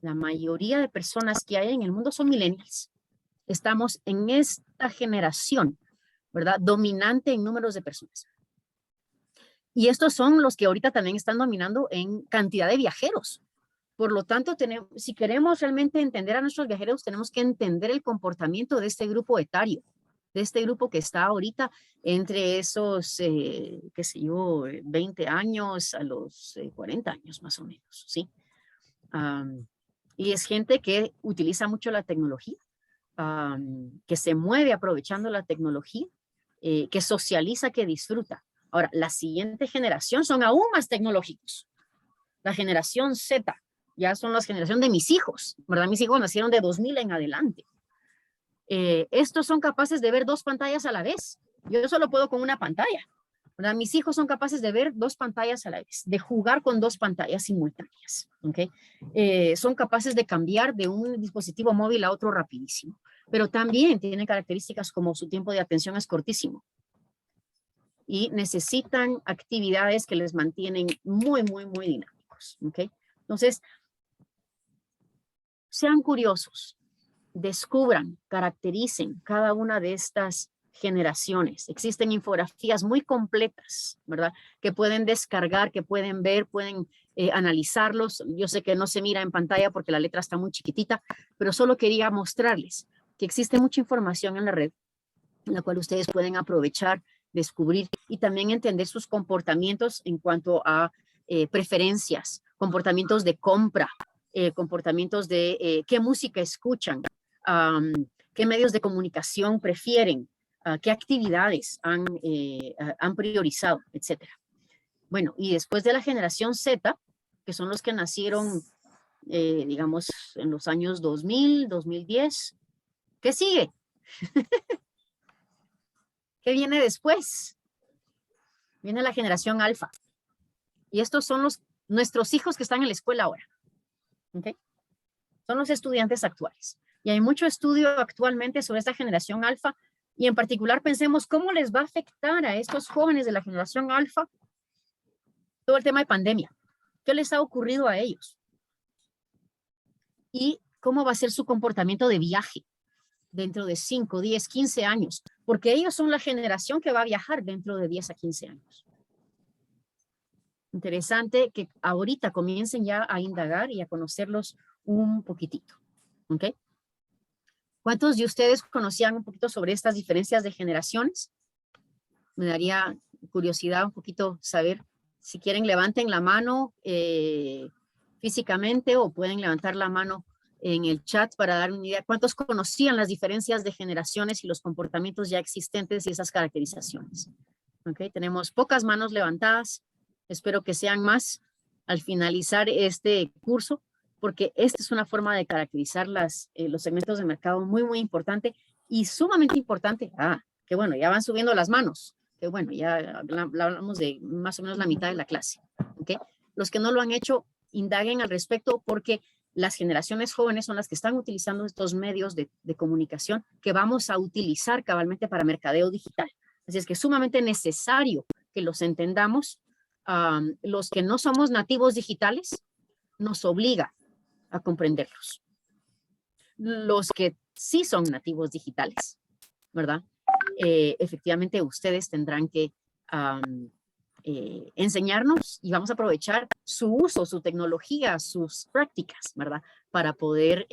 la mayoría de personas que hay en el mundo son millennials. Estamos en esta generación, ¿verdad? Dominante en números de personas. Y estos son los que ahorita también están dominando en cantidad de viajeros. Por lo tanto, si queremos realmente entender a nuestros viajeros, tenemos que entender el comportamiento de este grupo etario, de este grupo que está ahorita entre esos, qué sé yo, 20 años a los 40 años más o menos, ¿sí? Y es gente que utiliza mucho la tecnología, que se mueve aprovechando la tecnología, que socializa, que disfruta. Ahora, la siguiente generación son aún más tecnológicos. La generación Z, ya son la generación de mis hijos, ¿verdad? Mis hijos nacieron de 2000 en adelante. Estos son capaces de ver 2 pantallas a la vez. Yo solo puedo con una pantalla, ¿verdad? Mis hijos son capaces de ver 2 pantallas a la vez, de jugar con 2 pantallas simultáneas, ¿ok? Son capaces de cambiar de un dispositivo móvil a otro rapidísimo, pero también tienen características como su tiempo de atención es cortísimo y necesitan actividades que les mantienen muy, muy, muy dinámicos, ¿ok? Entonces, sean curiosos, descubran, caractericen cada una de estas generaciones. Existen infografías muy completas, ¿verdad? Que pueden descargar, que pueden ver, pueden analizarlos. Yo sé que no se mira en pantalla porque la letra está muy chiquitita, pero solo quería mostrarles que existe mucha información en la red, en la cual ustedes pueden aprovechar, descubrir y también entender sus comportamientos en cuanto a preferencias, comportamientos de compra, comportamientos de qué música escuchan, qué medios de comunicación prefieren, qué actividades han priorizado, etcétera. Bueno, y después de la generación Z, que son los que nacieron, digamos, en los años 2000, 2010, ¿qué sigue? ¿Qué viene después? Viene la generación alfa. Y estos son nuestros hijos que están en la escuela ahora. ¿Okay? Son los estudiantes actuales. Y hay mucho estudio actualmente sobre esta generación alfa. Y en particular pensemos cómo les va a afectar a estos jóvenes de la generación alfa todo el tema de pandemia. ¿Qué les ha ocurrido a ellos? ¿Y cómo va a ser su comportamiento de viaje dentro de 5, 10, 15 años? Porque ellos son la generación que va a viajar dentro de 10 a 15 años. Interesante que ahorita comiencen ya a indagar y a conocerlos un poquitito. ¿Ok? ¿Cuántos de ustedes conocían un poquito sobre estas diferencias de generaciones? Me daría curiosidad un poquito saber. Si quieren, levanten la mano físicamente o pueden levantar la mano en el chat para dar una idea. ¿Cuántos conocían las diferencias de generaciones y los comportamientos ya existentes y esas caracterizaciones? ¿Ok? Tenemos pocas manos levantadas. Espero que sean más al finalizar este curso, porque esta es una forma de caracterizar los segmentos de mercado muy, muy importante y sumamente importante. Que bueno, ya van subiendo las manos. Que bueno, ya hablamos de más o menos la mitad de la clase. ¿Okay? Los que no lo han hecho, indaguen al respecto porque las generaciones jóvenes son las que están utilizando estos medios de comunicación que vamos a utilizar cabalmente para mercadeo digital. Así es que es sumamente necesario que los entendamos. Los que no somos nativos digitales nos obliga a comprenderlos. Los que sí son nativos digitales, ¿verdad? Efectivamente ustedes tendrán que enseñarnos y vamos a aprovechar su uso, su tecnología, sus prácticas, ¿verdad? Para poder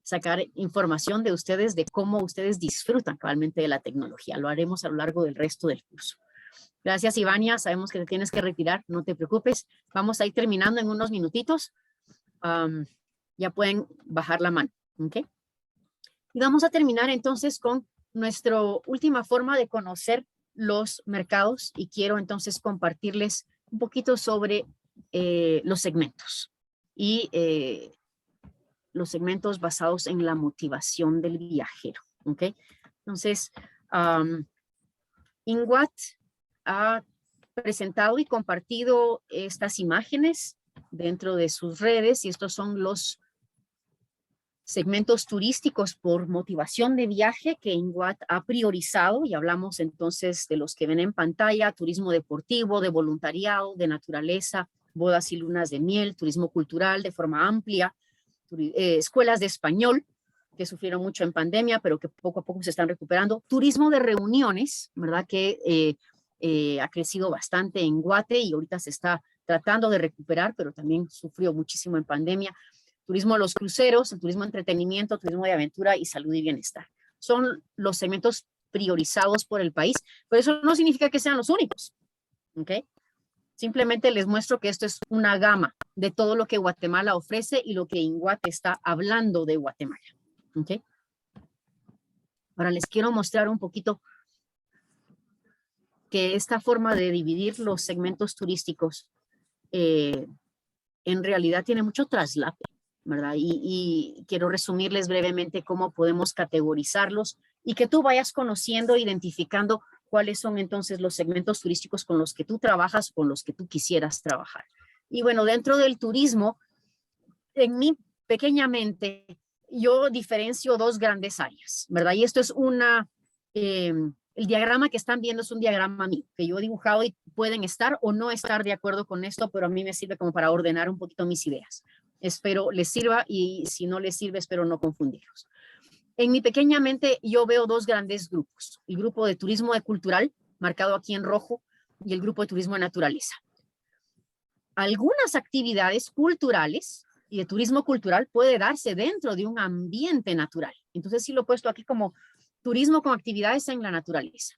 sacar información de ustedes de cómo ustedes disfrutan realmente de la tecnología. Lo haremos a lo largo del resto del curso. Gracias, Ivania. Sabemos que te tienes que retirar. No te preocupes. Vamos a ir terminando en unos minutitos. Ya pueden bajar la mano. ¿Ok? Y vamos a terminar entonces con nuestra última forma de conocer los mercados. Y quiero entonces compartirles un poquito sobre los segmentos. Y los segmentos basados en la motivación del viajero. ¿Ok? Entonces, INGWAT ha presentado y compartido estas imágenes dentro de sus redes y estos son los segmentos turísticos por motivación de viaje que INGWAT ha priorizado y hablamos entonces de los que ven en pantalla: turismo deportivo, de voluntariado, de naturaleza, bodas y lunas de miel, turismo cultural de forma amplia, escuelas de español que sufrieron mucho en pandemia pero que poco a poco se están recuperando, turismo de reuniones, ¿verdad? Que ha crecido bastante en Guate y ahorita se está tratando de recuperar, pero también sufrió muchísimo en pandemia. Turismo a los cruceros, el turismo de entretenimiento, turismo de aventura y salud y bienestar. Son los segmentos priorizados por el país, pero eso no significa que sean los únicos. ¿Ok? Simplemente les muestro que esto es una gama de todo lo que Guatemala ofrece y lo que INGWAT está hablando de Guatemala. ¿Ok? Ahora les quiero mostrar un poquito que esta forma de dividir los segmentos turísticos en realidad tiene mucho traslape, ¿verdad? Y quiero resumirles brevemente cómo podemos categorizarlos y que tú vayas conociendo, identificando cuáles son entonces los segmentos turísticos con los que tú trabajas, con los que tú quisieras trabajar. Y bueno, dentro del turismo, en mi pequeña mente, yo diferencio dos grandes áreas, ¿verdad? Y esto es el diagrama que están viendo es un diagrama mío, que yo he dibujado y pueden estar o no estar de acuerdo con esto, pero a mí me sirve como para ordenar un poquito mis ideas. Espero les sirva y si no les sirve, espero no confundirlos. En mi pequeña mente yo veo dos grandes grupos. El grupo de turismo de cultural, marcado aquí en rojo, y el grupo de turismo de naturaleza. Algunas actividades culturales y de turismo cultural puede darse dentro de un ambiente natural. Entonces sí lo he puesto aquí como turismo con actividades en la naturaleza.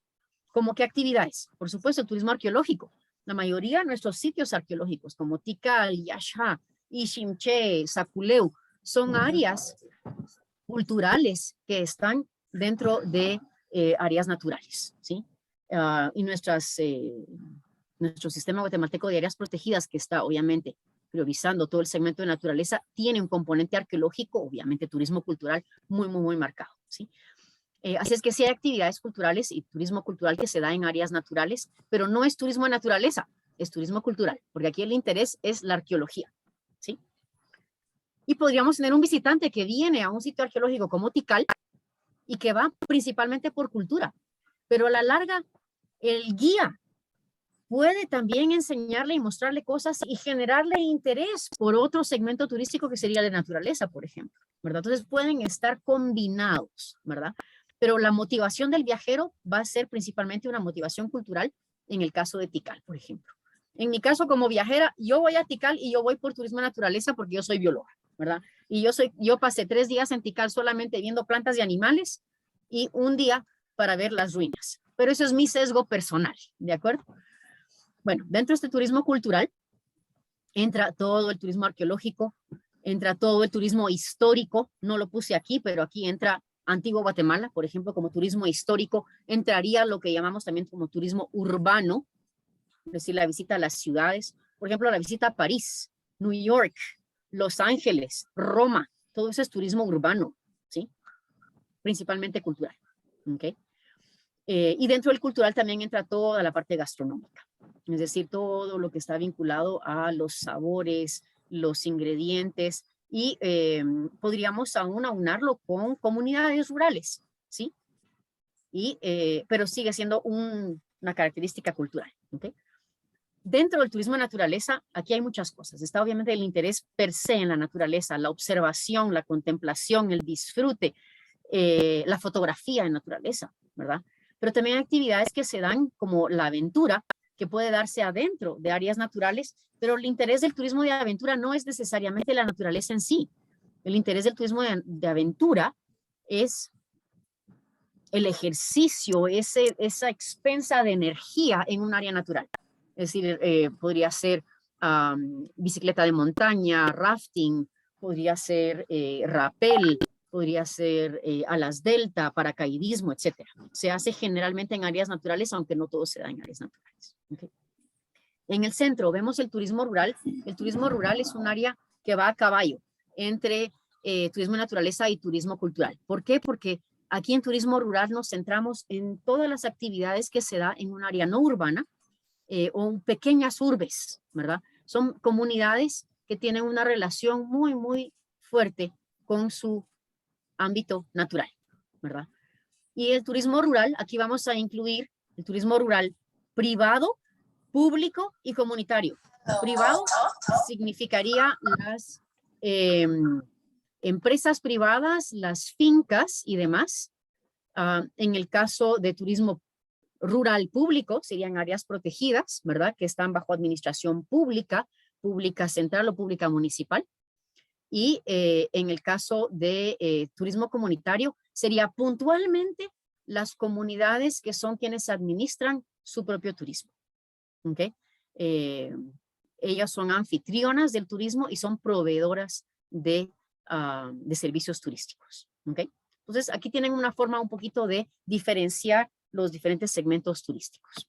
¿Cómo qué actividades? Por supuesto, el turismo arqueológico. La mayoría de nuestros sitios arqueológicos, como Tikal, Yaxha, Iximché, Saculeu, son áreas culturales que están dentro de áreas naturales, ¿sí? Y nuestro sistema guatemalteco de áreas protegidas, que está obviamente priorizando todo el segmento de naturaleza, tiene un componente arqueológico, obviamente turismo cultural muy, muy, muy marcado, ¿sí? Así es que sí hay actividades culturales y turismo cultural que se da en áreas naturales, pero no es turismo de naturaleza, es turismo cultural, porque aquí el interés es la arqueología, ¿sí? Y podríamos tener un visitante que viene a un sitio arqueológico como Tikal y que va principalmente por cultura, pero a la larga el guía puede también enseñarle y mostrarle cosas y generarle interés por otro segmento turístico que sería la naturaleza, por ejemplo, ¿verdad? Entonces pueden estar combinados, ¿verdad? Pero la motivación del viajero va a ser principalmente una motivación cultural en el caso de Tikal, por ejemplo. En mi caso como viajera, yo voy a Tikal y yo voy por turismo de naturaleza porque yo soy bióloga, ¿verdad? Y yo pasé 3 días en Tikal solamente viendo plantas y animales y un día para ver las ruinas. Pero eso es mi sesgo personal, ¿de acuerdo? Bueno, dentro de este turismo cultural entra todo el turismo arqueológico, entra todo el turismo histórico, no lo puse aquí, pero aquí entra Antigua Guatemala, por ejemplo, como turismo histórico, entraría lo que llamamos también como turismo urbano, es decir, la visita a las ciudades, por ejemplo, la visita a París, New York, Los Ángeles, Roma, todo eso es turismo urbano, ¿sí? Principalmente cultural, ¿ok? Y dentro del cultural también entra toda la parte gastronómica, es decir, todo lo que está vinculado a los sabores, los ingredientes, y podríamos aún aunarlo con comunidades rurales, ¿sí? Pero sigue siendo una característica cultural, ¿ok? Dentro del turismo de naturaleza, aquí hay muchas cosas. Está obviamente el interés per se en la naturaleza, la observación, la contemplación, el disfrute, la fotografía en naturaleza, ¿verdad? Pero también hay actividades que se dan como la aventura, que puede darse adentro de áreas naturales, pero el interés del turismo de aventura no es necesariamente la naturaleza en sí. El interés del turismo de aventura es el ejercicio, esa expensa de energía en un área natural. Es decir, podría ser bicicleta de montaña, rafting, podría ser rappel, podría ser alas delta, paracaidismo, etc. Se hace generalmente en áreas naturales, aunque no todo se da en áreas naturales. ¿Okay? En el centro vemos el turismo rural. El turismo rural es un área que va a caballo entre turismo de naturaleza y turismo cultural. ¿Por qué? Porque aquí en turismo rural nos centramos en todas las actividades que se da en un área no urbana o pequeñas urbes, ¿verdad? Son comunidades que tienen una relación muy, muy fuerte con su ámbito natural, ¿verdad? Y el turismo rural, aquí vamos a incluir el turismo rural privado, público y comunitario. Privado significaría las empresas privadas, las fincas y demás. En el caso de turismo rural público, serían áreas protegidas, ¿verdad? Que están bajo administración pública, pública central o pública municipal. Y en el caso de turismo comunitario, sería puntualmente las comunidades que son quienes administran su propio turismo. ¿Okay? Ellas son anfitrionas del turismo y son proveedoras de servicios turísticos. ¿Okay? Entonces, aquí tienen una forma un poquito de diferenciar los diferentes segmentos turísticos.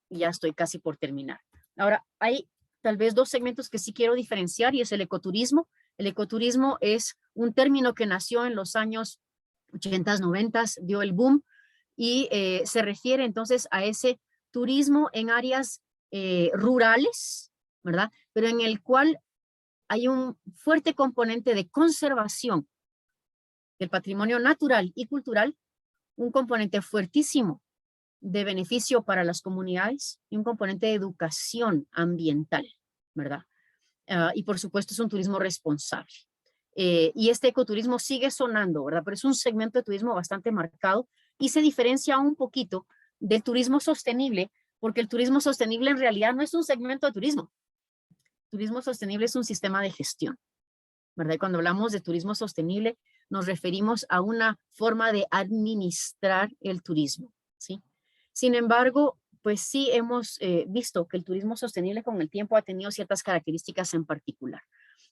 Y ya estoy casi por terminar. Ahora, hay tal vez 2 segmentos que sí quiero diferenciar y es el ecoturismo. El ecoturismo es un término que nació en los años 80, 90, dio el boom y se refiere entonces a ese turismo en áreas rurales, ¿verdad? Pero en el cual hay un fuerte componente de conservación del patrimonio natural y cultural, un componente fuertísimo de beneficio para las comunidades y un componente de educación ambiental, ¿verdad? Y por supuesto es un turismo responsable. Y este ecoturismo sigue sonando, ¿verdad? Pero es un segmento de turismo bastante marcado y se diferencia un poquito del turismo sostenible, porque el turismo sostenible en realidad no es un segmento de turismo. Turismo sostenible es un sistema de gestión, ¿verdad? Y cuando hablamos de turismo sostenible, nos referimos a una forma de administrar el turismo, ¿sí? Sin embargo, pues sí hemos visto que el turismo sostenible con el tiempo ha tenido ciertas características en particular.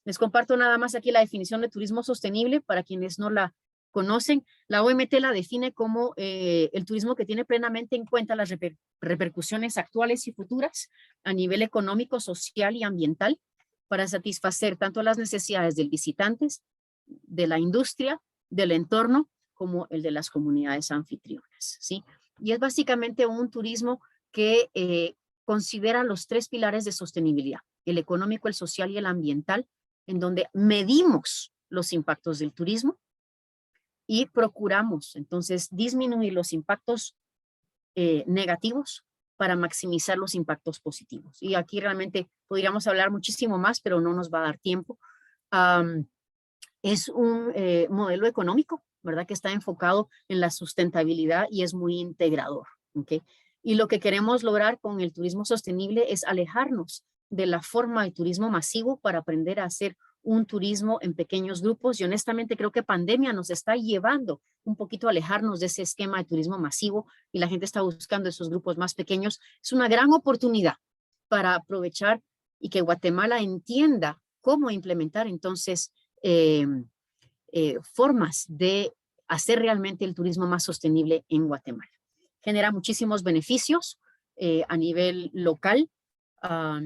Les comparto nada más aquí la definición de turismo sostenible para quienes no la conocen. La OMT la define como el turismo que tiene plenamente en cuenta las repercusiones actuales y futuras a nivel económico, social y ambiental para satisfacer tanto las necesidades del visitante, de la industria, del entorno, como el de las comunidades anfitrionas, ¿sí? Y es básicamente un turismo que considera los 3 pilares de sostenibilidad, el económico, el social y el ambiental, en donde medimos los impactos del turismo y procuramos entonces disminuir los impactos negativos para maximizar los impactos positivos. Y aquí realmente podríamos hablar muchísimo más, pero no nos va a dar tiempo. Es un modelo económico, ¿verdad? Que está enfocado en la sustentabilidad y es muy integrador, ¿ok? Y lo que queremos lograr con el turismo sostenible es alejarnos de la forma de turismo masivo para aprender a hacer un turismo en pequeños grupos. Y honestamente creo que pandemia nos está llevando un poquito a alejarnos de ese esquema de turismo masivo y la gente está buscando esos grupos más pequeños. Es una gran oportunidad para aprovechar y que Guatemala entienda cómo implementar entonces formas de hacer realmente el turismo más sostenible en Guatemala. Genera muchísimos beneficios a nivel local, a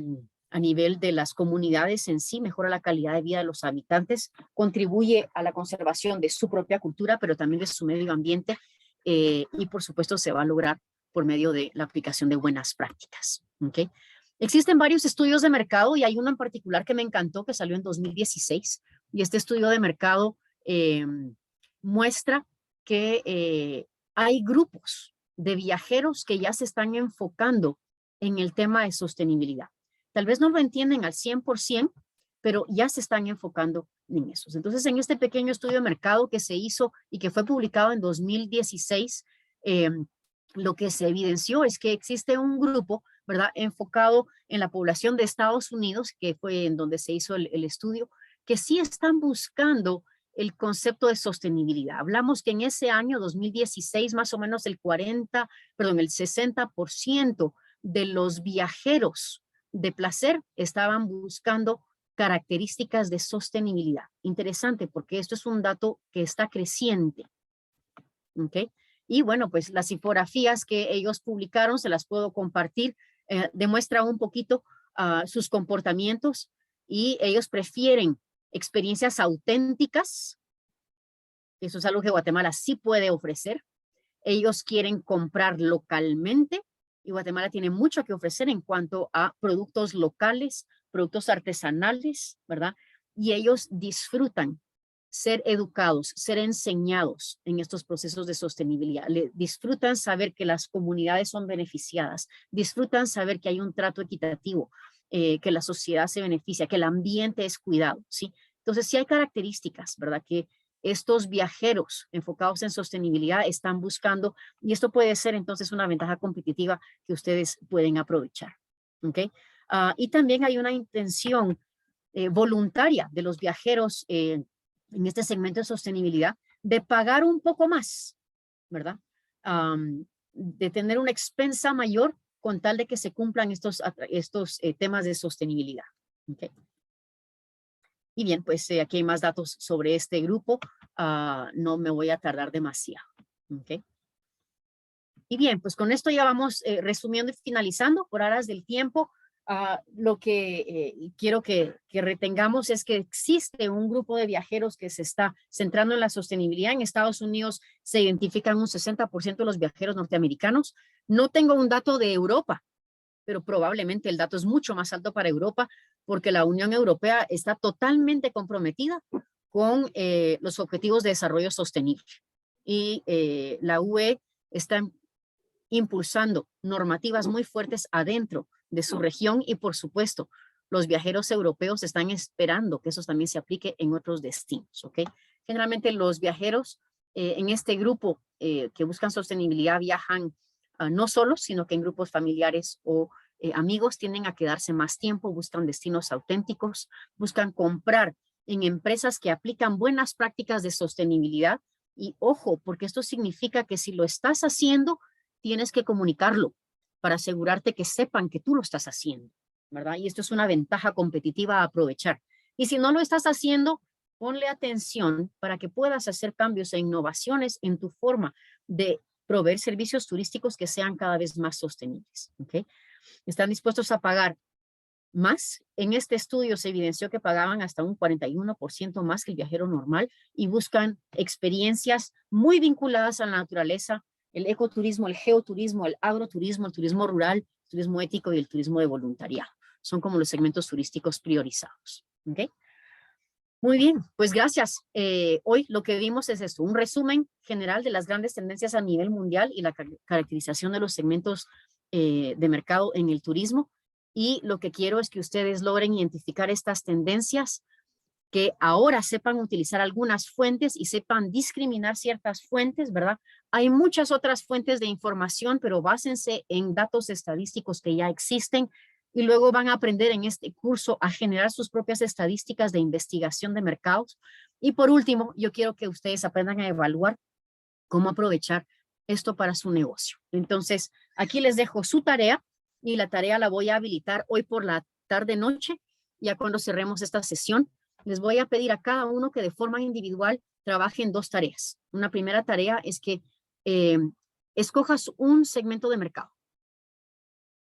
nivel de las comunidades en sí, mejora la calidad de vida de los habitantes, contribuye a la conservación de su propia cultura, pero también de su medio ambiente y por supuesto se va a lograr por medio de la aplicación de buenas prácticas. ¿Okay? Existen varios estudios de mercado y hay uno en particular que me encantó que salió en 2016 y este estudio de mercado muestra que hay grupos de viajeros que ya se están enfocando en el tema de sostenibilidad. Tal vez no lo entienden al 100%, pero ya se están enfocando en eso. Entonces, en este pequeño estudio de mercado que se hizo y que fue publicado en 2016, lo que se evidenció es que existe un grupo, ¿verdad?, enfocado en la población de Estados Unidos, que fue en donde se hizo el estudio, que sí están buscando el concepto de sostenibilidad. Hablamos que en ese año 2016 más o menos el 60% de los viajeros de placer estaban buscando características de sostenibilidad. Interesante porque esto es un dato que está creciente. ¿Ok? Y bueno, pues las infografías que ellos publicaron, se las puedo compartir, demuestra un poquito sus comportamientos y ellos prefieren experiencias auténticas. Eso es algo que Guatemala sí puede ofrecer. Ellos quieren comprar localmente y Guatemala tiene mucho que ofrecer en cuanto a productos locales, productos artesanales, ¿verdad? Y ellos disfrutan ser educados, ser enseñados en estos procesos de sostenibilidad. Disfrutan saber que las comunidades son beneficiadas, disfrutan saber que hay un trato equitativo, que la sociedad se beneficia, que el ambiente es cuidado, ¿sí? Entonces, sí hay características, ¿verdad?, que estos viajeros enfocados en sostenibilidad están buscando y esto puede ser entonces una ventaja competitiva que ustedes pueden aprovechar. ¿Ok? Y también hay una intención voluntaria de los viajeros en este segmento de sostenibilidad de pagar un poco más, ¿verdad? De tener una expensa mayor con tal de que se cumplan estos temas de sostenibilidad. ¿Ok? Y bien, pues aquí hay más datos sobre este grupo. No me voy a tardar demasiado. ¿Okay? Y bien, pues con esto ya vamos resumiendo y finalizando por aras del tiempo. Lo que quiero que retengamos es que existe un grupo de viajeros que se está centrando en la sostenibilidad. En Estados Unidos se identifican un 60% de los viajeros norteamericanos. No tengo un dato de Europa, pero probablemente el dato es mucho más alto para Europa porque la Unión Europea está totalmente comprometida con los objetivos de desarrollo sostenible. Y la UE está impulsando normativas muy fuertes adentro de su región y, por supuesto, los viajeros europeos están esperando que eso también se aplique en otros destinos. ¿Okay? Generalmente los viajeros en este grupo que buscan sostenibilidad viajan no solos, sino que en grupos familiares o amigos tienden a quedarse más tiempo, buscan destinos auténticos, buscan comprar en empresas que aplican buenas prácticas de sostenibilidad. Y ojo, porque esto significa que si lo estás haciendo, tienes que comunicarlo para asegurarte que sepan que tú lo estás haciendo, ¿verdad? Y esto es una ventaja competitiva a aprovechar. Y si no lo estás haciendo, ponle atención para que puedas hacer cambios e innovaciones en tu forma de proveer servicios turísticos que sean cada vez más sostenibles. ¿Okay? Están dispuestos a pagar más. En este estudio se evidenció que pagaban hasta un 41% más que el viajero normal y buscan experiencias muy vinculadas a la naturaleza, el ecoturismo, el geoturismo, el agroturismo, el turismo rural, el turismo ético y el turismo de voluntariado. Son como los segmentos turísticos priorizados. ¿Okay? Muy bien, pues gracias. Hoy lo que vimos es esto, un resumen general de las grandes tendencias a nivel mundial y la caracterización de los segmentos de mercado en el turismo. Y lo que quiero es que ustedes logren identificar estas tendencias, que ahora sepan utilizar algunas fuentes y sepan discriminar ciertas fuentes, ¿verdad? Hay muchas otras fuentes de información, pero básense en datos estadísticos que ya existen y luego van a aprender en este curso a generar sus propias estadísticas de investigación de mercados. Y por último, yo quiero que ustedes aprendan a evaluar cómo aprovechar esto para su negocio. Entonces, aquí les dejo su tarea y la tarea la voy a habilitar hoy por la tarde-noche. Ya cuando cerremos esta sesión, les voy a pedir a cada uno que de forma individual trabaje en 2 tareas. Una primera tarea es que escojas un segmento de mercado,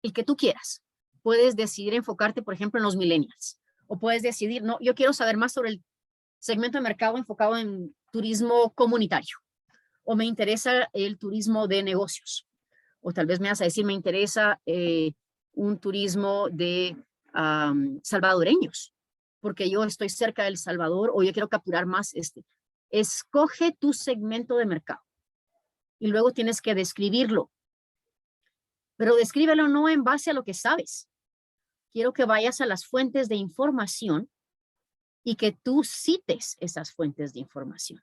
el que tú quieras. Puedes decidir enfocarte, por ejemplo, en los millennials, o puedes decidir, no, yo quiero saber más sobre el segmento de mercado enfocado en turismo comunitario, o me interesa el turismo de negocios, o tal vez me vas a decir, me interesa un turismo de salvadoreños, porque yo estoy cerca de El Salvador, o yo quiero capturar más Escoge tu segmento de mercado y luego tienes que describirlo, pero descríbelo no en base a lo que sabes. Quiero que vayas a las fuentes de información y que tú cites esas fuentes de información.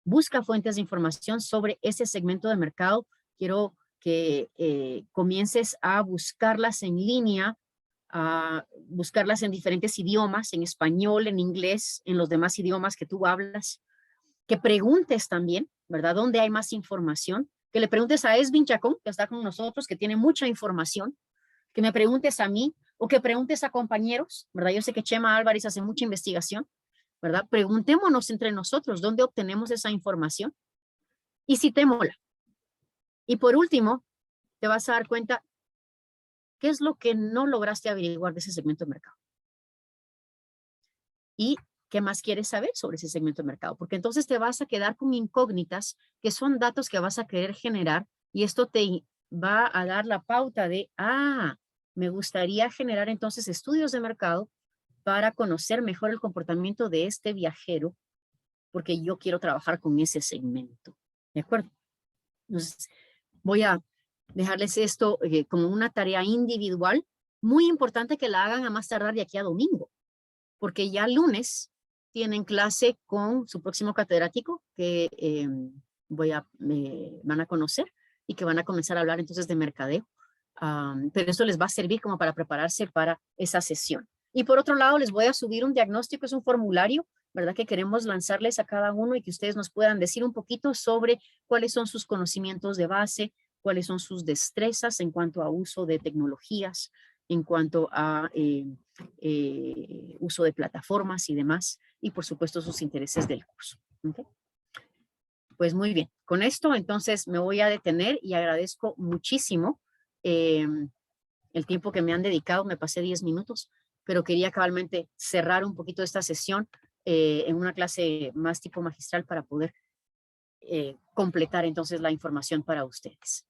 Busca fuentes de información sobre ese segmento de mercado. Quiero que comiences a buscarlas en línea, a buscarlas en diferentes idiomas, en español, en inglés, en los demás idiomas que tú hablas. Que preguntes también, ¿verdad? ¿Dónde hay más información? Que le preguntes a Esvin Chacón, que está con nosotros, que tiene mucha información. Que me preguntes a mí o que preguntes a compañeros, ¿verdad? Yo sé que Chema Álvarez hace mucha investigación, ¿verdad? Preguntémonos entre nosotros dónde obtenemos esa información y citémosla. Y por último, te vas a dar cuenta qué es lo que no lograste averiguar de ese segmento de mercado. Y qué más quieres saber sobre ese segmento de mercado, porque entonces te vas a quedar con incógnitas que son datos que vas a querer generar y esto te va a dar la pauta de, me gustaría generar entonces estudios de mercado para conocer mejor el comportamiento de este viajero, porque yo quiero trabajar con ese segmento. ¿De acuerdo? Entonces, voy a dejarles esto como una tarea individual, muy importante que la hagan a más tardar de aquí a domingo, porque ya lunes tienen clase con su próximo catedrático que van a conocer y que van a comenzar a hablar entonces de mercadeo. Pero eso les va a servir como para prepararse para esa sesión. Y por otro lado, les voy a subir un diagnóstico, es un formulario, ¿verdad? Que queremos lanzarles a cada uno y que ustedes nos puedan decir un poquito sobre cuáles son sus conocimientos de base, cuáles son sus destrezas en cuanto a uso de tecnologías, en cuanto a uso de plataformas y demás, y por supuesto sus intereses del curso. ¿Okay? Pues muy bien, con esto entonces me voy a detener y agradezco muchísimo el tiempo que me han dedicado. Me pasé 10 minutos, pero quería cabalmente cerrar un poquito esta sesión en una clase más tipo magistral para poder completar entonces la información para ustedes.